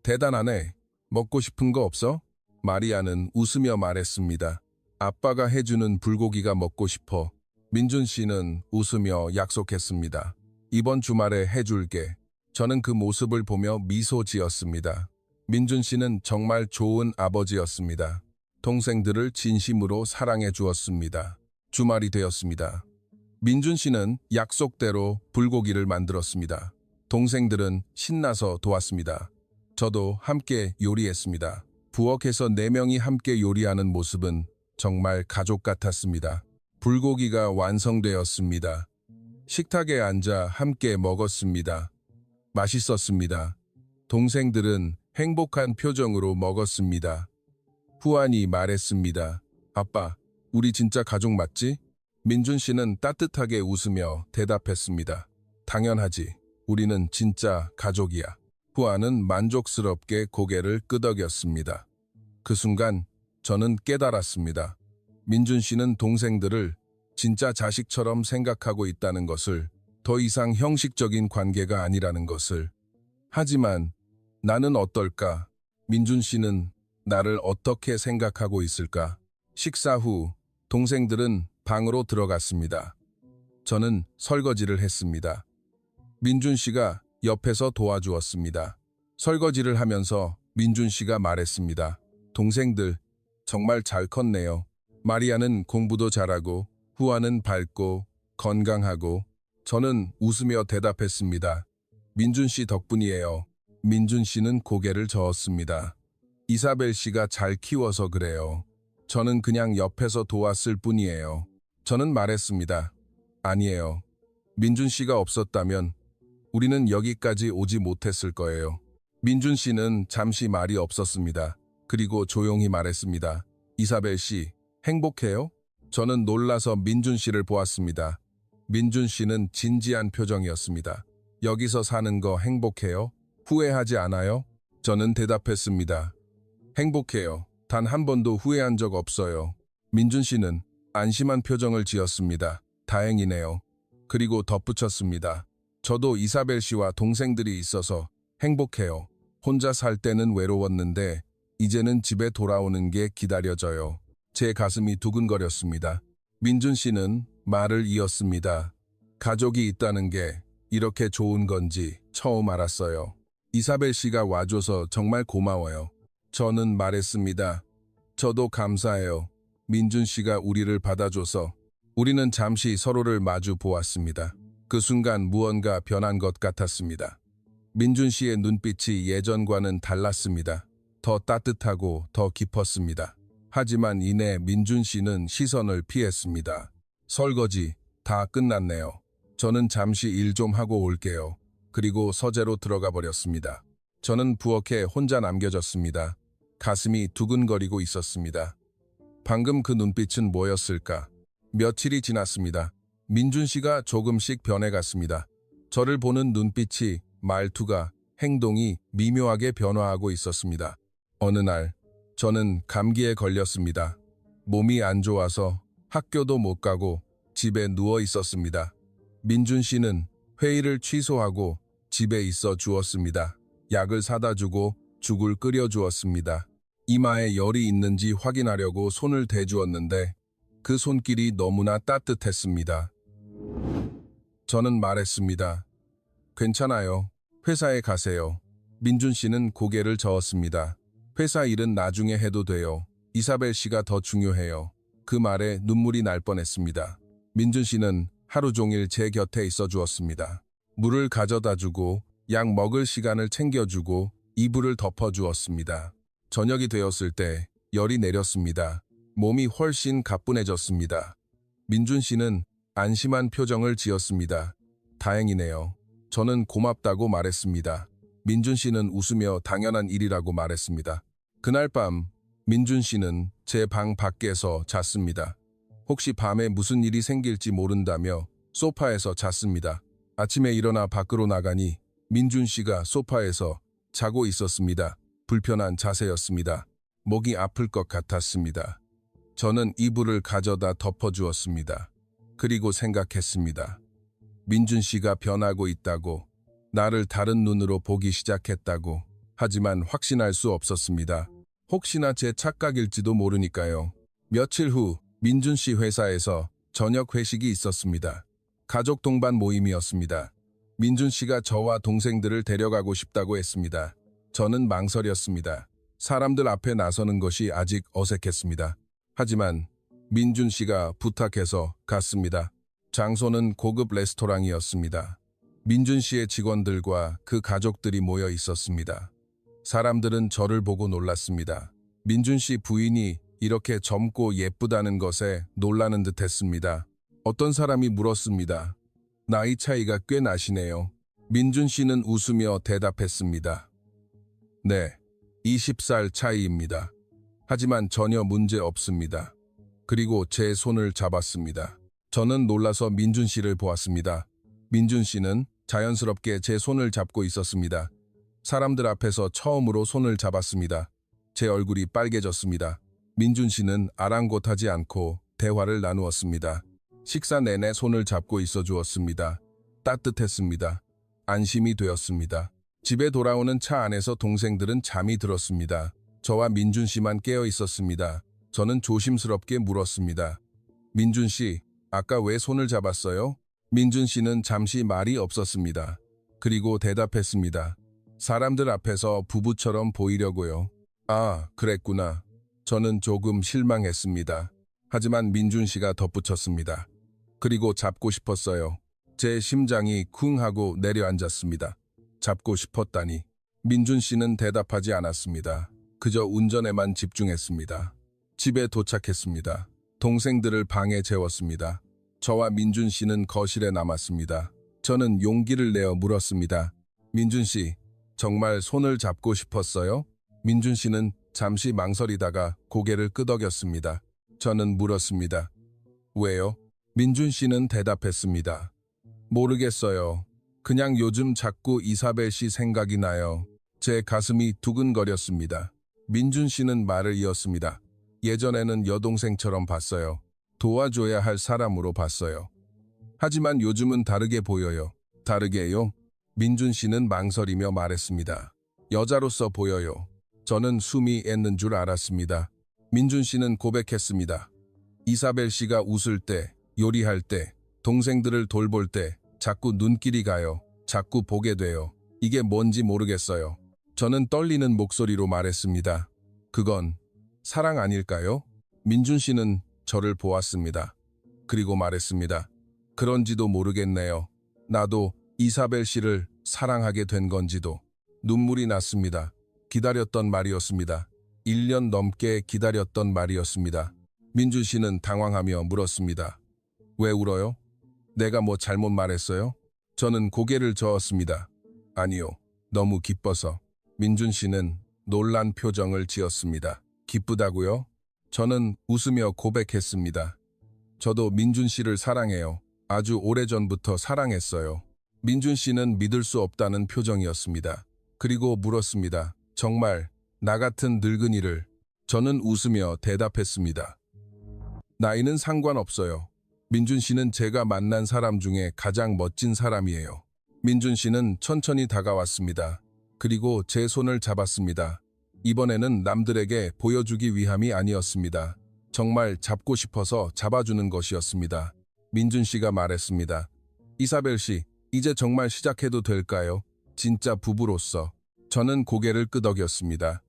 대단하네. 먹고 싶은 거 없어? 마리아는 웃으며 말했습니다. 아빠가 해주는 불고기가 먹고 싶어. 민준 씨는 웃으며 약속했습니다. 이번 주말에 해줄게. 저는 그 모습을 보며 미소 지었습니다. 민준 씨는 정말 좋은 아버지였습니다. 동생들을 진심으로 사랑해 주었습니다. 주말이 되었습니다. 민준 씨는 약속대로 불고기를 만들었습니다. 동생들은 신나서 도왔습니다. 저도 함께 요리했습니다. 부엌에서 4명이 함께 요리하는 모습은 정말 가족 같았습니다. 불고기가 완성되었습니다. 식탁에 앉아 함께 먹었습니다. 맛있었습니다. 동생들은 행복한 표정으로 먹었습니다. 후안이 말했습니다. 아빠, 우리 진짜 가족 맞지? 민준 씨는 따뜻하게 웃으며 대답했습니다. 당연하지. 우리는 진짜 가족이야. 후안은 만족스럽게 고개를 끄덕였습니다. 그 순간 저는 깨달았습니다. 민준 씨는 동생들을 진짜 자식처럼 생각하고 있다는 것을, 더 이상 형식적인 관계가 아니라는 것을. 하지만 나는 어떨까? 민준 씨는 나를 어떻게 생각하고 있을까? 식사 후 동생들은 방으로 들어갔습니다. 저는 설거지를 했습니다. 민준 씨가 옆에서 도와주었습니다. 설거지를 하면서 민준 씨가 말했습니다. 동생들, 정말 잘 컸네요. 마리아는 공부도 잘하고, 후아는 밝고, 건강하고, 저는 웃으며 대답했습니다. 민준 씨 덕분이에요. 민준 씨는 고개를 저었습니다. 이사벨 씨가 잘 키워서 그래요. 저는 그냥 옆에서 도왔을 뿐이에요. 저는 말했습니다. 아니에요. 민준 씨가 없었다면 우리는 여기까지 오지 못했을 거예요. 민준 씨는 잠시 말이 없었습니다. 그리고 조용히 말했습니다. 이사벨 씨, 행복해요? 저는 놀라서 민준 씨를 보았습니다. 민준 씨는 진지한 표정이었습니다. 여기서 사는 거 행복해요? 후회하지 않아요? 저는 대답했습니다. 행복해요. 단 한 번도 후회한 적 없어요. 민준 씨는 안심한 표정을 지었습니다. 다행이네요. 그리고 덧붙였습니다. 저도 이사벨 씨와 동생들이 있어서 행복해요. 혼자 살 때는 외로웠는데 이제는 집에 돌아오는 게 기다려져요. 제 가슴이 두근거렸습니다. 민준 씨는 말을 이었습니다. 가족이 있다는 게 이렇게 좋은 건지 처음 알았어요. 이사벨 씨가 와줘서 정말 고마워요. 저는 말했습니다. 저도 감사해요. 민준 씨가 우리를 받아줘서. 우리는 잠시 서로를 마주 보았습니다. 그 순간 무언가 변한 것 같았습니다. 민준 씨의 눈빛이 예전과는 달랐습니다. 더 따뜻하고 더 깊었습니다. 하지만 이내 민준 씨는 시선을 피했습니다. 설거지 다 끝났네요. 저는 잠시 일 좀 하고 올게요. 그리고 서재로 들어가 버렸습니다. 저는 부엌에 혼자 남겨졌습니다. 가슴이 두근거리고 있었습니다. 방금 그 눈빛은 뭐였을까? 며칠이 지났습니다. 민준 씨가 조금씩 변해갔습니다. 저를 보는 눈빛이, 말투가, 행동이 미묘하게 변화하고 있었습니다. 어느 날 저는 감기에 걸렸습니다. 몸이 안 좋아서 학교도 못 가고 집에 누워 있었습니다. 민준 씨는 회의를 취소하고 집에 있어 주었습니다. 약을 사다 주고 죽을 끓여 주었습니다. 이마에 열이 있는지 확인하려고 손을 대주었는데 그 손길이 너무나 따뜻했습니다. 저는 말했습니다. 괜찮아요. 회사에 가세요. 민준 씨는 고개를 저었습니다. 회사 일은 나중에 해도 돼요. 이사벨 씨가 더 중요해요. 그 말에 눈물이 날 뻔했습니다. 민준 씨는 하루 종일 제 곁에 있어 주었습니다. 물을 가져다 주고 약 먹을 시간을 챙겨주고 이불을 덮어주었습니다. 저녁이 되었을 때 열이 내렸습니다. 몸이 훨씬 가뿐해졌습니다. 민준 씨는 안심한 표정을 지었습니다. 다행이네요. 저는 고맙다고 말했습니다. 민준 씨는 웃으며 당연한 일이라고 말했습니다. 그날 밤 민준 씨는 제 방 밖에서 잤습니다. 혹시 밤에 무슨 일이 생길지 모른다며 소파에서 잤습니다. 아침에 일어나 밖으로 나가니 민준 씨가 소파에서 자고 있었습니다. 불편한 자세였습니다. 목이 아플 것 같았습니다. 저는 이불을 가져다 덮어주었습니다. 그리고 생각했습니다. 민준 씨가 변하고 있다고, 나를 다른 눈으로 보기 시작했다고. 하지만 확신할 수 없었습니다. 혹시나 제 착각일지도 모르니까요. 며칠 후 민준 씨 회사에서 저녁 회식이 있었습니다. 가족 동반 모임이었습니다. 민준 씨가 저와 동생들을 데려가고 싶다고 했습니다. 저는 망설였습니다. 사람들 앞에 나서는 것이 아직 어색했습니다. 하지만 민준 씨가 부탁해서 갔습니다. 장소는 고급 레스토랑이었습니다. 민준 씨의 직원들과 그 가족들이 모여 있었습니다. 사람들은 저를 보고 놀랐습니다. 민준 씨 부인이 이렇게 젊고 예쁘다는 것에 놀라는 듯 했습니다. 어떤 사람이 물었습니다. 나이 차이가 꽤 나시네요. 민준 씨는 웃으며 대답했습니다. 네, 20살 차이입니다. 하지만 전혀 문제 없습니다. 그리고 제 손을 잡았습니다. 저는 놀라서 민준 씨를 보았습니다. 민준 씨는 자연스럽게 제 손을 잡고 있었습니다. 사람들 앞에서 처음으로 손을 잡았습니다. 제 얼굴이 빨개졌습니다. 민준 씨는 아랑곳하지 않고 대화를 나누었습니다. 식사 내내 손을 잡고 있어 주었습니다. 따뜻했습니다. 안심이 되었습니다. 집에 돌아오는 차 안에서 동생들은 잠이 들었습니다. 저와 민준 씨만 깨어 있었습니다. 저는 조심스럽게 물었습니다. 민준 씨, 아까 왜 손을 잡았어요? 민준 씨는 잠시 말이 없었습니다. 그리고 대답했습니다. 사람들 앞에서 부부처럼 보이려고요. 아, 그랬구나. 저는 조금 실망했습니다. 하지만 민준 씨가 덧붙였습니다. 그리고 잡고 싶었어요. 제 심장이 쿵 하고 내려앉았습니다. 잡고 싶었다니. 민준 씨는 대답하지 않았습니다. 그저 운전에만 집중했습니다. 집에 도착했습니다. 동생들을 방에 재웠습니다. 저와 민준 씨는 거실에 남았습니다. 저는 용기를 내어 물었습니다. 민준 씨, 정말 손을 잡고 싶었어요? 민준 씨는 잠시 망설이다가 고개를 끄덕였습니다. 저는 물었습니다. 왜요? 민준 씨는 대답했습니다. 모르겠어요. 그냥 요즘 자꾸 이사벨 씨 생각이 나요. 제 가슴이 두근거렸습니다. 민준 씨는 말을 이었습니다. 예전에는 여동생처럼 봤어요. 도와줘야 할 사람으로 봤어요. 하지만 요즘은 다르게 보여요. 다르게요? 민준 씨는 망설이며 말했습니다. 여자로서 보여요. 저는 숨이 멎는 줄 알았습니다. 민준 씨는 고백했습니다. 이사벨 씨가 웃을 때, 요리할 때, 동생들을 돌볼 때 자꾸 눈길이 가요. 자꾸 보게 돼요. 이게 뭔지 모르겠어요. 저는 떨리는 목소리로 말했습니다. 그건 사랑 아닐까요? 민준 씨는 저를 보았습니다. 그리고 말했습니다. 그런지도 모르겠네요. 나도 이사벨 씨를 사랑하게 된 건지도. 눈물이 났습니다. 기다렸던 말이었습니다. 1년 넘게 기다렸던 말이었습니다. 민준 씨는 당황하며 물었습니다. 왜 울어요? 내가 뭐 잘못 말했어요? 저는 고개를 저었습니다. 아니요, 너무 기뻐서. 민준 씨는 놀란 표정을 지었습니다. 기쁘다고요? 저는 웃으며 고백했습니다. 저도 민준 씨를 사랑해요. 아주 오래전부터 사랑했어요. 민준 씨는 믿을 수 없다는 표정이었습니다. 그리고 물었습니다. 정말 나 같은 늙은이를. 저는 웃으며 대답했습니다. 나이는 상관없어요. 민준 씨는 제가 만난 사람 중에 가장 멋진 사람이에요. 민준 씨는 천천히 다가왔습니다. 그리고 제 손을 잡았습니다. 이번에는 남들에게 보여주기 위함이 아니었습니다. 정말 잡고 싶어서 잡아주는 것이었습니다. 민준 씨가 말했습니다. 이사벨 씨, 이제 정말 시작해도 될까요? 진짜 부부로서. 저는 고개를 끄덕였습니다.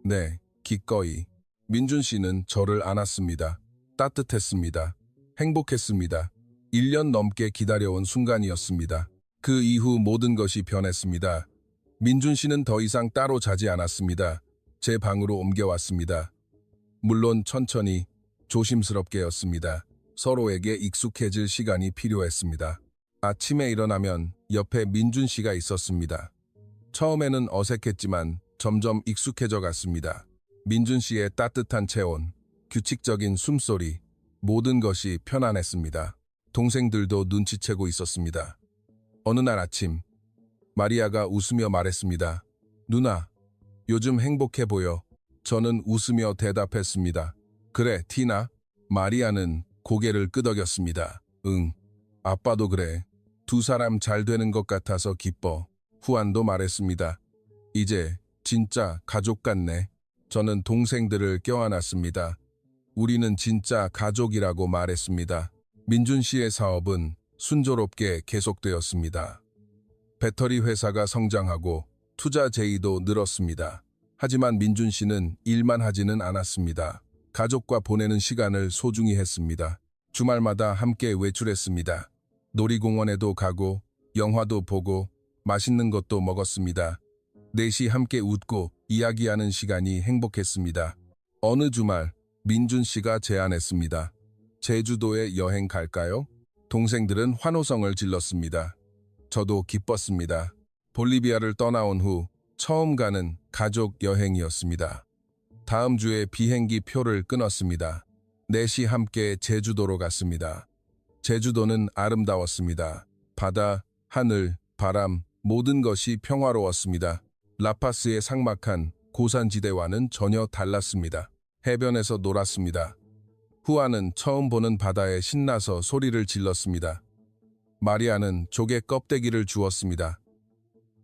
네, 기꺼이. 민준 씨는 저를 안았습니다. 따뜻했습니다. 행복했습니다. 1년 넘게 기다려온 순간이었습니다. 그 이후 모든 것이 변했습니다. 민준 씨는 더 이상 따로 자지 않았습니다. 제 방으로 옮겨왔습니다. 물론 천천히, 조심스럽게였습니다. 서로에게 익숙해질 시간이 필요했습니다. 아침에 일어나면 옆에 민준 씨가 있었습니다. 처음에는 어색했지만 점점 익숙해져 갔습니다. 민준 씨의 따뜻한 체온, 규칙적인 숨소리, 모든 것이 편안했습니다. 동생들도 눈치채고 있었습니다. 어느 날 아침, 마리아가 웃으며 말했습니다. 누나, 요즘 행복해 보여. 저는 웃으며 대답했습니다. 그래, 티나? 마리아는 고개를 끄덕였습니다. 응, 아빠도 그래. 두 사람 잘 되는 것 같아서 기뻐. 후안도 말했습니다. 이제 진짜 가족 같네. 저는 동생들을 껴안았습니다. 우리는 진짜 가족이라고 말했습니다. 민준 씨의 사업은 순조롭게 계속되었습니다. 배터리 회사가 성장하고 투자 제의도 늘었습니다. 하지만 민준 씨는 일만 하지는 않았습니다. 가족과 보내는 시간을 소중히 했습니다. 주말마다 함께 외출했습니다. 놀이공원에도 가고 영화도 보고 맛있는 것도 먹었습니다. 넷이 함께 웃고 이야기하는 시간이 행복했습니다. 어느 주말 민준 씨가 제안했습니다. 제주도에 여행 갈까요? 동생들은 환호성을 질렀습니다. 저도 기뻤습니다. 볼리비아를 떠나온 후 처음 가는 가족 여행이었습니다. 다음 주에 비행기 표를 끊었습니다. 넷이 함께 제주도로 갔습니다. 제주도는 아름다웠습니다. 바다, 하늘, 바람, 모든 것이 평화로웠습니다. 라파스의 삭막한 고산지대와는 전혀 달랐습니다. 해변에서 놀았습니다. 후아는 처음 보는 바다에 신나서 소리를 질렀습니다. 마리아는 조개 껍데기를 주었습니다.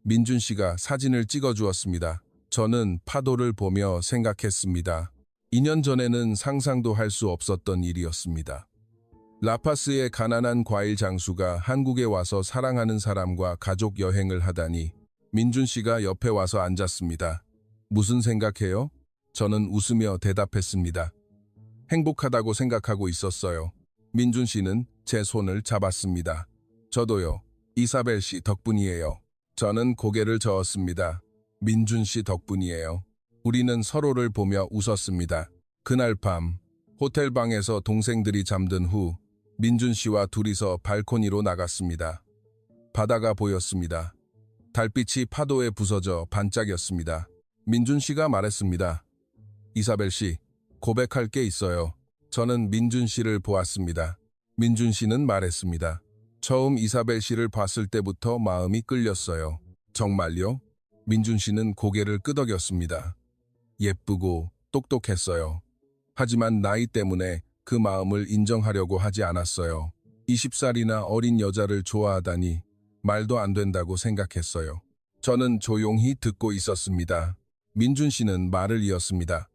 민준 씨가 사진을 찍어주었습니다. 저는 파도를 보며 생각했습니다. 2년 전에는 상상도 할 수 없었던 일이었습니다. 라파스의 가난한 과일 장수가 한국에 와서 사랑하는 사람과 가족 여행을 하다니 민준 씨가 옆에 와서 앉았습니다. 무슨 생각해요? 저는 웃으며 대답했습니다. 행복하다고 생각하고 있었어요. 민준 씨는 제 손을 잡았습니다. 저도요. 이사벨 씨 덕분이에요. 저는 고개를 저었습니다. 민준 씨 덕분이에요. 우리는 서로를 보며 웃었습니다. 그날 밤 호텔 방에서 동생들이 잠든 후 민준 씨와 둘이서 발코니로 나갔습니다. 바다가 보였습니다. 달빛이 파도에 부서져 반짝였습니다. 민준 씨가 말했습니다. 이사벨 씨, 고백할 게 있어요. 저는 민준 씨를 보았습니다. 민준 씨는 말했습니다. 처음 이사벨 씨를 봤을 때부터 마음이 끌렸어요. 정말요? 민준 씨는 고개를 끄덕였습니다. 예쁘고 똑똑했어요. 하지만 나이 때문에 그 마음을 인정하려고 하지 않았어요. 20살이나 어린 여자를 좋아하다니 말도 안 된다고 생각했어요. 저는 조용히 듣고 있었습니다. 민준 씨는 말을 이었습니다.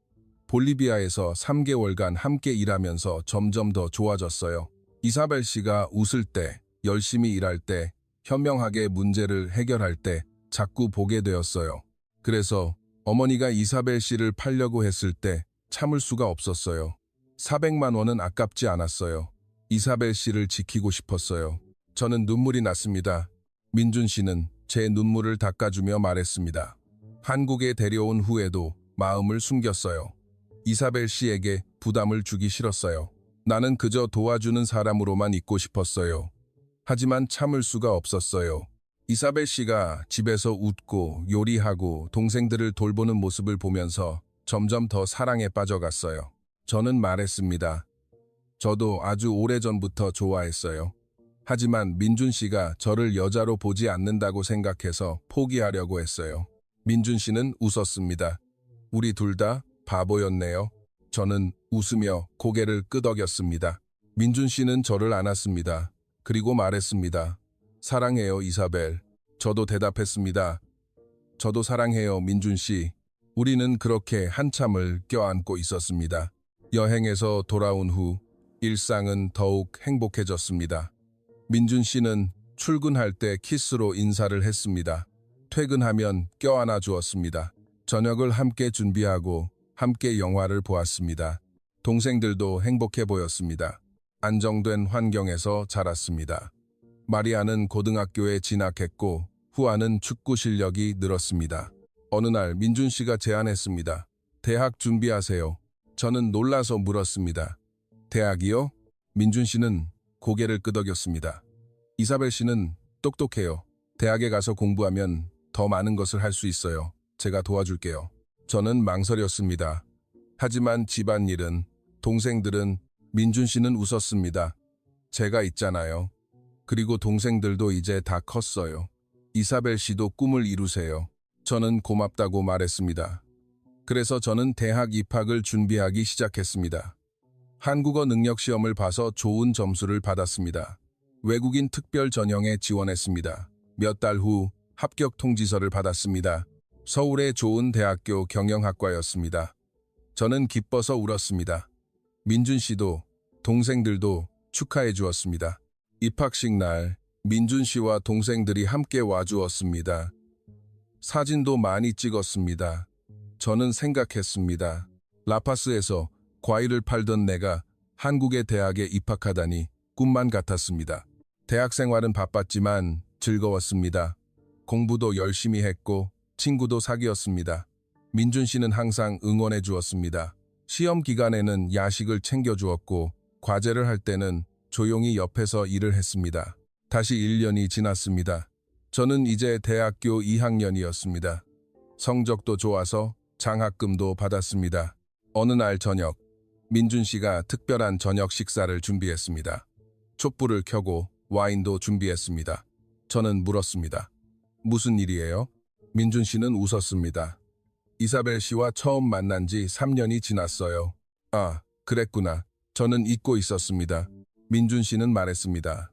볼리비아에서 3개월간 함께 일하면서 점점 더 좋아졌어요. 이사벨 씨가 웃을 때, 열심히 일할 때, 현명하게 문제를 해결할 때 자꾸 보게 되었어요. 그래서 어머니가 이사벨 씨를 팔려고 했을 때 참을 수가 없었어요. 400만 원은 아깝지 않았어요. 이사벨 씨를 지키고 싶었어요. 저는 눈물이 났습니다. 민준 씨는 제 눈물을 닦아주며 말했습니다. 한국에 데려온 후에도 마음을 숨겼어요. 이사벨 씨에게 부담을 주기 싫었어요. 나는 그저 도와주는 사람으로만 있고 싶었어요. 하지만 참을 수가 없었어요. 이사벨 씨가 집에서 웃고 요리하고 동생들을 돌보는 모습을 보면서 점점 더 사랑에 빠져갔어요. 저는 말했습니다. 저도 아주 오래전부터 좋아했어요. 하지만 민준 씨가 저를 여자로 보지 않는다고 생각해서 포기하려고 했어요. 민준 씨는 웃었습니다. 우리 둘 다 바보였네요. 저는 웃으며 고개를 끄덕였습니다. 민준 씨는 저를 안았습니다. 그리고 말했습니다. 사랑해요, 이사벨. 저도 대답했습니다. 저도 사랑해요, 민준 씨. 우리는 그렇게 한참을 껴안고 있었습니다. 여행에서 돌아온 후 일상은 더욱 행복해졌습니다. 민준 씨는 출근할 때 키스로 인사를 했습니다. 퇴근하면 껴안아 주었습니다. 저녁을 함께 준비하고 함께 영화를 보았습니다. 동생들도 행복해 보였습니다. 안정된 환경에서 자랐습니다. 마리아는 고등학교에 진학했고 후아는 축구 실력이 늘었습니다. 어느 날 민준 씨가 제안했습니다. 대학 준비하세요. 저는 놀라서 물었습니다. 대학이요? 민준 씨는 고개를 끄덕였습니다. 이사벨 씨는 똑똑해요. 대학에 가서 공부하면 더 많은 것을 할 수 있어요. 제가 도와줄게요. 저는 망설였습니다. 하지만 집안일은, 동생들은, 민준 씨는 웃었습니다. 제가 있잖아요. 그리고 동생들도 이제 다 컸어요. 이사벨 씨도 꿈을 이루세요. 저는 고맙다고 말했습니다. 그래서 저는 대학 입학을 준비하기 시작했습니다. 한국어 능력 시험을 봐서 좋은 점수를 받았습니다. 외국인 특별 전형에 지원했습니다. 몇 달 후 합격 통지서를 받았습니다. 서울의 좋은 대학교 경영학과였습니다. 저는 기뻐서 울었습니다. 민준 씨도 동생들도 축하해 주었습니다. 입학식 날 민준 씨와 동생들이 함께 와주었습니다. 사진도 많이 찍었습니다. 저는 생각했습니다. 라파스에서 과일을 팔던 내가 한국의 대학에 입학하다니 꿈만 같았습니다. 대학 생활은 바빴지만 즐거웠습니다. 공부도 열심히 했고 친구도 사귀었습니다. 민준 씨는 항상 응원해 주었습니다. 시험 기간에는 야식을 챙겨주었고 과제를 할 때는 조용히 옆에서 일을 했습니다. 다시 1년이 지났습니다. 저는 이제 대학교 2학년이었습니다. 성적도 좋아서 장학금도 받았습니다. 어느 날 저녁, 민준 씨가 특별한 저녁 식사를 준비했습니다. 촛불을 켜고 와인도 준비했습니다. 저는 물었습니다. 무슨 일이에요? 민준 씨는 웃었습니다. 이사벨 씨와 처음 만난 지 3년이 지났어요. 아, 그랬구나. 저는 잊고 있었습니다. 민준 씨는 말했습니다.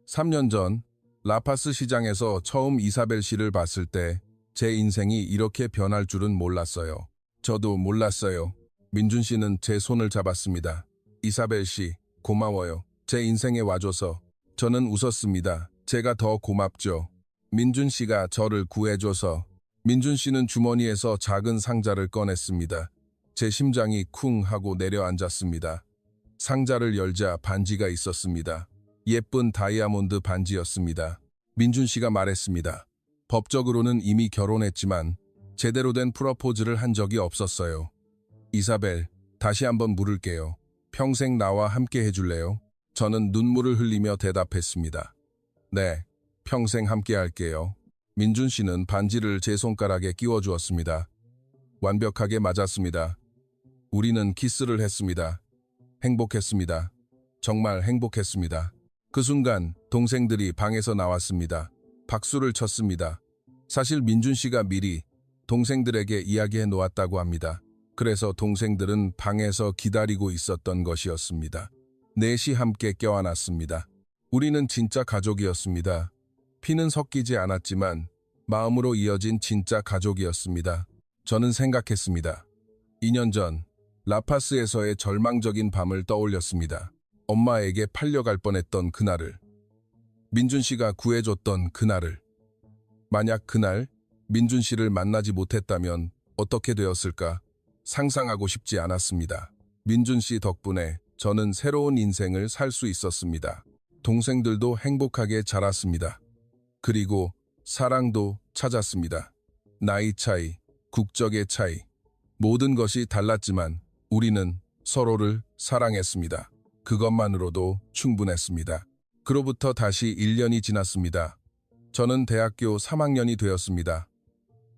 3년 전 라파스 시장에서 처음 이사벨 씨를 봤을 때 제 인생이 이렇게 변할 줄은 몰랐어요. 저도 몰랐어요. 민준 씨는 제 손을 잡았습니다. 이사벨 씨, 고마워요. 제 인생에 와줘서. 저는 웃었습니다. 제가 더 고맙죠. 민준 씨가 저를 구해줘서. 민준 씨는 주머니에서 작은 상자를 꺼냈습니다. 제 심장이 쿵 하고 내려앉았습니다. 상자를 열자 반지가 있었습니다. 예쁜 다이아몬드 반지였습니다. 민준 씨가 말했습니다. 법적으로는 이미 결혼했지만 제대로 된 프러포즈를 한 적이 없었어요. 이사벨, 다시 한번 물을게요. 평생 나와 함께 해줄래요? 저는 눈물을 흘리며 대답했습니다. 네, 평생 함께 할게요. 민준 씨는 반지를 제 손가락에 끼워주었습니다. 완벽하게 맞았습니다. 우리는 키스를 했습니다. 행복했습니다. 정말 행복했습니다. 그 순간 동생들이 방에서 나왔습니다. 박수를 쳤습니다. 사실 민준 씨가 미리 동생들에게 이야기해 놓았다고 합니다. 그래서 동생들은 방에서 기다리고 있었던 것이었습니다. 넷이 함께 껴안았습니다. 우리는 진짜 가족이었습니다. 피는 섞이지 않았지만 마음으로 이어진 진짜 가족이었습니다. 저는 생각했습니다. 2년 전 라파스에서의 절망적인 밤을 떠올렸습니다. 엄마에게 팔려갈 뻔했던 그날을, 민준 씨가 구해줬던 그날을. 만약 그날 민준 씨를 만나지 못했다면 어떻게 되었을까 상상하고 싶지 않았습니다. 민준 씨 덕분에 저는 새로운 인생을 살 수 있었습니다. 동생들도 행복하게 자랐습니다. 그리고 사랑도 찾았습니다. 나이 차이, 국적의 차이, 모든 것이 달랐지만 우리는 서로를 사랑했습니다. 그것만으로도 충분했습니다. 그로부터 다시 1년이 지났습니다. 저는 대학교 3학년이 되었습니다.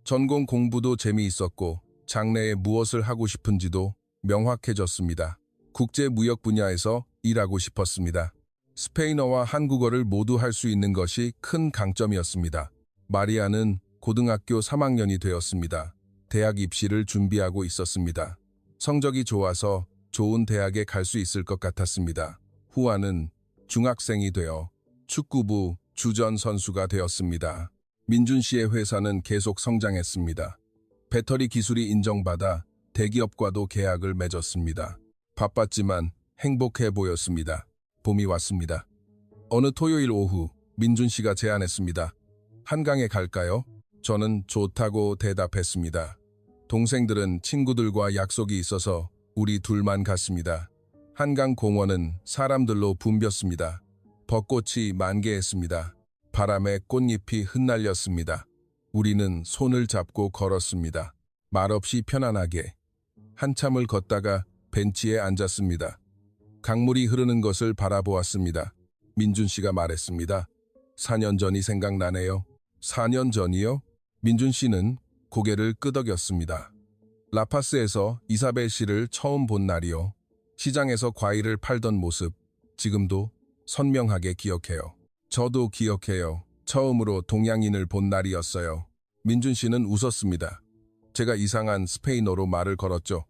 전공 공부도 재미있었고 장래에 무엇을 하고 싶은지도 명확해졌습니다. 국제무역 분야에서 일하고 싶었습니다. 스페인어와 한국어를 모두 할 수 있는 것이 큰 강점이었습니다. 마리아는 고등학교 3학년이 되었습니다. 대학 입시를 준비하고 있었습니다. 성적이 좋아서 좋은 대학에 갈 수 있을 것 같았습니다. 후아는 중학생이 되어 축구부 주전 선수가 되었습니다. 민준 씨의 회사는 계속 성장했습니다. 배터리 기술이 인정받아 대기업과도 계약을 맺었습니다. 바빴지만 행복해 보였습니다. 봄이 왔습니다. 어느 토요일 오후 민준 씨가 제안했습니다. 한강에 갈까요? 저는 좋다고 대답했습니다. 동생들은 친구들과 약속이 있어서 우리 둘만 갔습니다. 한강 공원은 사람들로 붐볐습니다. 벚꽃이 만개했습니다. 바람에 꽃잎이 흩날렸습니다. 우리는 손을 잡고 걸었습니다. 말없이 편안하게. 한참을 걷다가 벤치에 앉았습니다. 강물이 흐르는 것을 바라보았습니다. 민준 씨가 말했습니다. 4년 전이 생각나네요. 4년 전이요? 민준 씨는 고개를 끄덕였습니다. 라파스에서 이사벨 씨를 처음 본 날이요. 시장에서 과일을 팔던 모습, 지금도 선명하게 기억해요. 저도 기억해요. 처음으로 동양인을 본 날이었어요. 민준 씨는 웃었습니다. 제가 이상한 스페인어로 말을 걸었죠.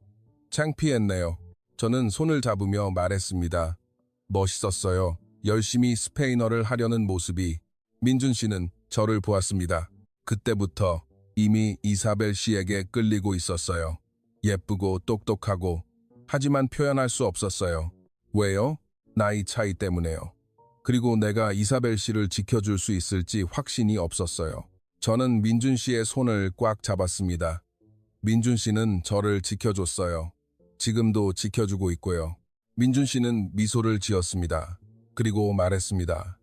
창피했네요. 저는 손을 잡으며 말했습니다. 멋있었어요. 열심히 스페인어를 하려는 모습이. 민준 씨는 저를 보았습니다. 그때부터 이미 이사벨 씨에게 끌리고 있었어요. 예쁘고 똑똑하고, 하지만 표현할 수 없었어요. 왜요? 나이 차이 때문에요. 그리고 내가 이사벨 씨를 지켜줄 수 있을지 확신이 없었어요. 저는 민준 씨의 손을 꽉 잡았습니다. 민준 씨는 저를 지켜줬어요. 지금도 지켜주고 있고요. 민준 씨는 미소를 지었습니다. 그리고 말했습니다.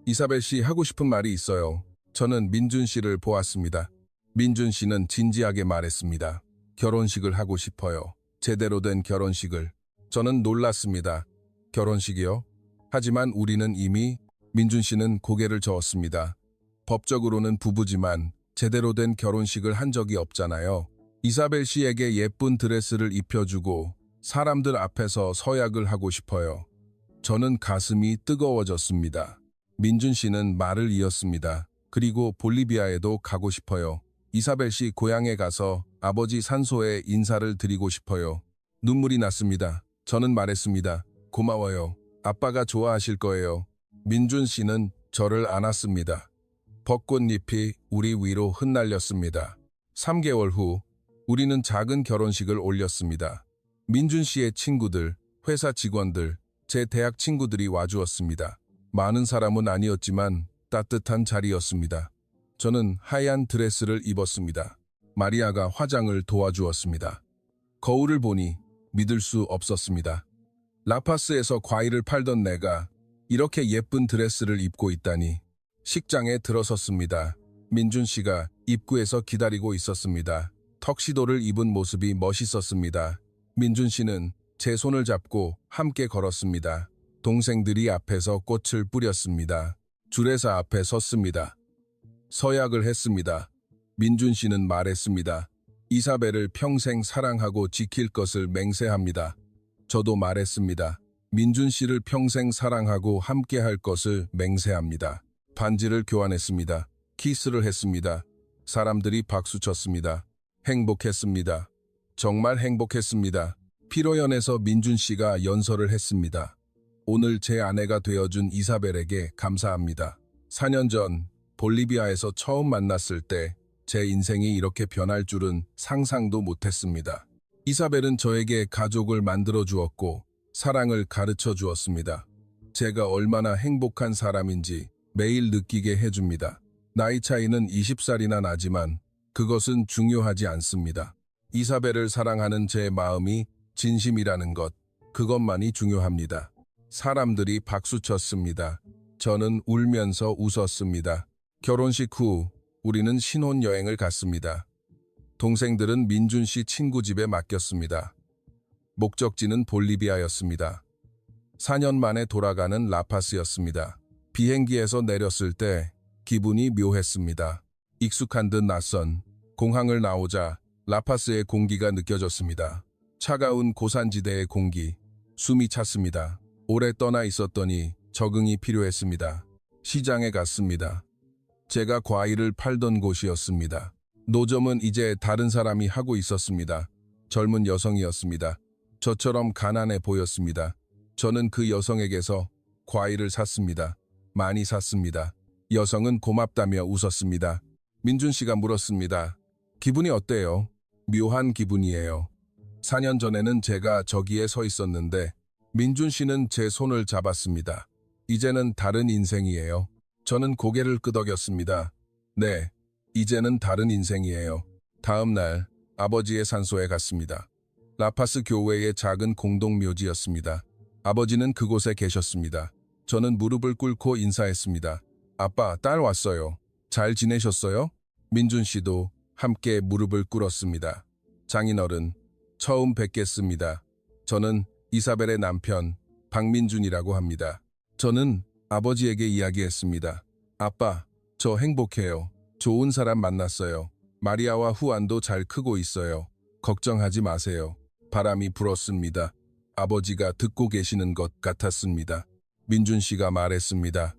이사벨 씨 하고 싶은 말이 있어요. 저는 민준 씨를 보았습니다. 민준 씨는 진지하게 말했습니다. 결혼식을 하고 싶어요. 제대로 된 결혼식을. 저는 놀랐습니다. 결혼식이요? 하지만 우리는 이미. 민준 씨는 고개를 저었습니다. 법적으로는 부부지만 제대로 된 결혼식을 한 적이 없잖아요. 이사벨 씨에게 예쁜 드레스를 입혀주고 사람들 앞에서 서약을 하고 싶어요. 저는 가슴이 뜨거워졌습니다. 민준 씨는 말을 이었습니다. 그리고 볼리비아에도 가고 싶어요. 이사벨 씨 고향에 가서 아버지 산소에 인사를 드리고 싶어요. 눈물이 났습니다. 저는 말했습니다. 고마워요. 아빠가 좋아하실 거예요. 민준 씨는 저를 안았습니다. 벚꽃잎이 우리 위로 흩날렸습니다. 3개월 후 우리는 작은 결혼식을 올렸습니다. 민준 씨의 친구들, 회사 직원들, 제 대학 친구들이 와주었습니다. 많은 사람은 아니었지만 따뜻한 자리였습니다. 저는 하얀 드레스를 입었습니다. 마리아가 화장을 도와주었습니다. 거울을 보니 믿을 수 없었습니다. 라파스에서 과일을 팔던 내가 이렇게 예쁜 드레스를 입고 있다니. 식장에 들어섰습니다. 민준 씨가 입구에서 기다리고 있었습니다. 턱시도를 입은 모습이 멋있었습니다. 민준 씨는 제 손을 잡고 함께 걸었습니다. 동생들이 앞에서 꽃을 뿌렸습니다. 주례사 앞에 섰습니다. 서약을 했습니다. 민준 씨는 말했습니다. 이사벨을 평생 사랑하고 지킬 것을 맹세합니다. 저도 말했습니다. 민준 씨를 평생 사랑하고 함께할 것을 맹세합니다. 반지를 교환했습니다. 키스를 했습니다. 사람들이 박수쳤습니다. 행복했습니다. 정말 행복했습니다. 피로연에서 민준 씨가 연설을 했습니다. 오늘 제 아내가 되어준 이사벨에게 감사합니다. 4년 전 볼리비아에서 처음 만났을 때 제 인생이 이렇게 변할 줄은 상상도 못했습니다. 이사벨은 저에게 가족을 만들어 주었고 사랑을 가르쳐 주었습니다. 제가 얼마나 행복한 사람인지 매일 느끼게 해줍니다. 나이 차이는 20살이나 나지만 그것은 중요하지 않습니다. 이사벨을 사랑하는 제 마음이 진심이라는 것, 그것만이 중요합니다. 사람들이 박수쳤습니다. 저는 울면서 웃었습니다. 결혼식 후 우리는 신혼여행을 갔습니다. 동생들은 민준 씨 친구 집에 맡겼습니다. 목적지는 볼리비아였습니다. 4년 만에 돌아가는 라파스였습니다. 비행기에서 내렸을 때 기분이 묘했습니다. 익숙한 듯 낯선 공항을 나오자 라파스의 공기가 느껴졌습니다. 차가운 고산지대의 공기, 숨이 찼습니다. 오래 떠나 있었더니 적응이 필요했습니다. 시장에 갔습니다. 제가 과일을 팔던 곳이었습니다. 노점은 이제 다른 사람이 하고 있었습니다. 젊은 여성이었습니다. 저처럼 가난해 보였습니다. 저는 그 여성에게서 과일을 샀습니다. 많이 샀습니다. 여성은 고맙다며 웃었습니다. 민준 씨가 물었습니다. 기분이 어때요? 묘한 기분이에요. 4년 전에는 제가 저기에 서 있었는데 민준 씨는 제 손을 잡았습니다. 이제는 다른 인생이에요. 저는 고개를 끄덕였습니다. 네, 이제는 다른 인생이에요. 다음 날 아버지의 산소에 갔습니다. 라파스 교회의 작은 공동묘지였습니다. 아버지는 그곳에 계셨습니다. 저는 무릎을 꿇고 인사했습니다. 아빠, 딸 왔어요. 잘 지내셨어요? 민준 씨도 함께 무릎을 꿇었습니다. 장인어른, 처음 뵙겠습니다. 저는 이사벨의 남편 박민준이라고 합니다. 저는 아버지에게 이야기했습니다. 아빠, 저 행복해요. 좋은 사람 만났어요. 마리아와 후안도 잘 크고 있어요. 걱정하지 마세요. 바람이 불었습니다. 아버지가 듣고 계시는 것 같았습니다. 민준 씨가 말했습니다.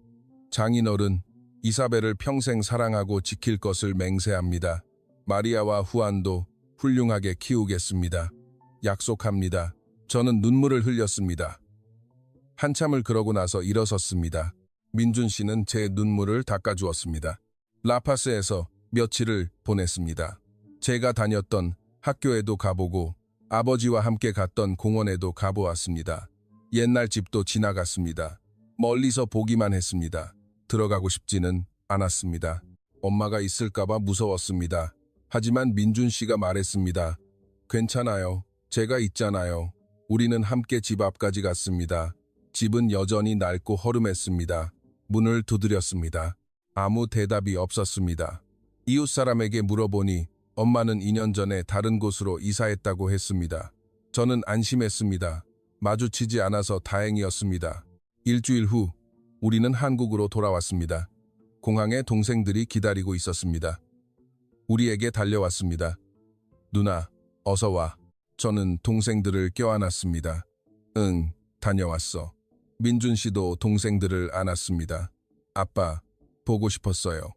장인어른, 이사벨을 평생 사랑하고 지킬 것을 맹세합니다. 마리아와 후안도 훌륭하게 키우겠습니다. 약속합니다. 저는 눈물을 흘렸습니다. 한참을 그러고 나서 일어섰습니다. 민준 씨는 제 눈물을 닦아주었습니다. 라파스에서 며칠을 보냈습니다. 제가 다녔던 학교에도 가보고 아버지와 함께 갔던 공원에도 가보았습니다. 옛날 집도 지나갔습니다. 멀리서 보기만 했습니다. 들어가고 싶지는 않았습니다. 엄마가 있을까봐 무서웠습니다. 하지만 민준 씨가 말했습니다. 괜찮아요. 제가 있잖아요. 우리는 함께 집 앞까지 갔습니다. 집은 여전히 낡고 허름했습니다. 문을 두드렸습니다. 아무 대답이 없었습니다. 이웃 사람에게 물어보니 엄마는 2년 전에 다른 곳으로 이사했다고 했습니다. 저는 안심했습니다. 마주치지 않아서 다행이었습니다. 일주일 후 우리는 한국으로 돌아왔습니다. 공항에 동생들이 기다리고 있었습니다. 우리에게 달려왔습니다. 누나, 어서 와. 저는 동생들을 껴안았습니다. 응, 다녀왔어. 민준 씨도 동생들을 안았습니다. 아빠, 보고 싶었어요.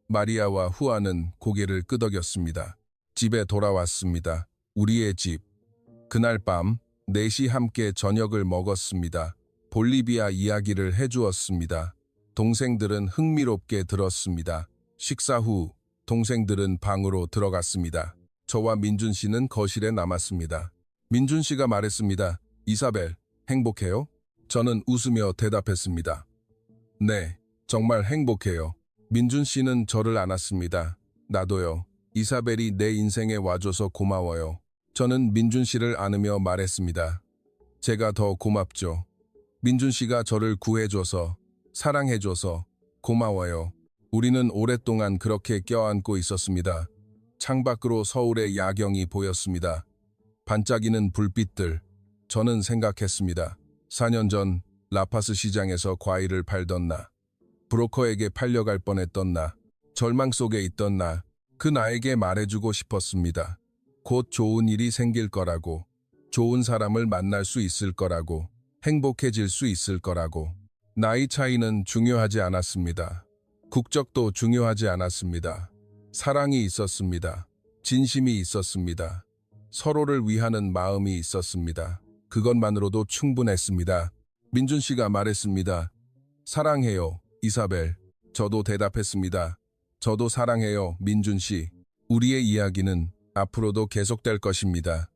마리아와 후아는 고개를 끄덕였습니다. 집에 돌아왔습니다. 우리의 집. 그날 밤 4시 함께 저녁을 먹었습니다. 볼리비아 이야기를 해주었습니다. 동생들은 흥미롭게 들었습니다. 식사 후 동생들은 방으로 들어갔습니다. 저와 민준 씨는 거실에 남았습니다. 민준 씨가 말했습니다. 이사벨, 행복해요? 저는 웃으며 대답했습니다. 네, 정말 행복해요. 민준 씨는 저를 안았습니다. 나도요. 이사벨이 내 인생에 와줘서 고마워요. 저는 민준 씨를 안으며 말했습니다. 제가 더 고맙죠. 민준 씨가 저를 구해줘서, 사랑해줘서 고마워요. 우리는 오랫동안 그렇게 껴안고 있었습니다. 창밖으로 서울의 야경이 보였습니다. 반짝이는 불빛들. 저는 생각했습니다. 4년 전 라파스 시장에서 과일을 팔던 나, 브로커에게 팔려갈 뻔했던 나, 절망 속에 있던 나, 그 나에게 말해주고 싶었습니다. 곧 좋은 일이 생길 거라고, 좋은 사람을 만날 수 있을 거라고, 행복해질 수 있을 거라고. 나이 차이는 중요하지 않았습니다. 국적도 중요하지 않았습니다. 사랑이 있었습니다. 진심이 있었습니다. 서로를 위하는 마음이 있었습니다. 그것만으로도 충분했습니다. 민준 씨가 말했습니다. 사랑해요, 이사벨. 저도 대답했습니다. 저도 사랑해요, 민준 씨. 우리의 이야기는 앞으로도 계속될 것입니다.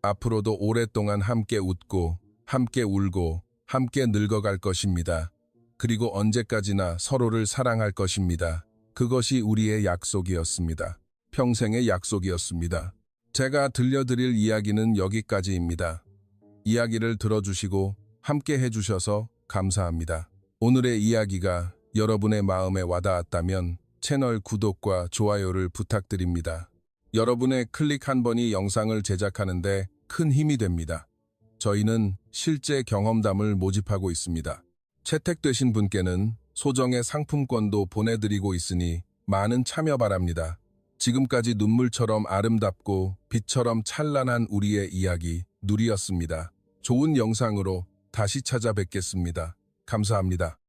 앞으로도 오랫동안 함께 웃고, 함께 울고, 함께 늙어갈 것입니다. 그리고 언제까지나 서로를 사랑할 것입니다. 그것이 우리의 약속이었습니다. 평생의 약속이었습니다. 제가 들려드릴 이야기는 여기까지입니다. 이야기를 들어주시고 함께 해주셔서 감사합니다. 오늘의 이야기가 여러분의 마음에 와닿았다면 채널 구독과 좋아요를 부탁드립니다. 여러분의 클릭 한 번이 영상을 제작하는데 큰 힘이 됩니다. 저희는 실제 경험담을 모집하고 있습니다. 채택되신 분께는 소정의 상품권도 보내드리고 있으니 많은 참여 바랍니다. 지금까지 눈물처럼 아름답고 빛처럼 찬란한 우리의 이야기 누리였습니다. 좋은 영상으로 다시 찾아뵙겠습니다. 감사합니다.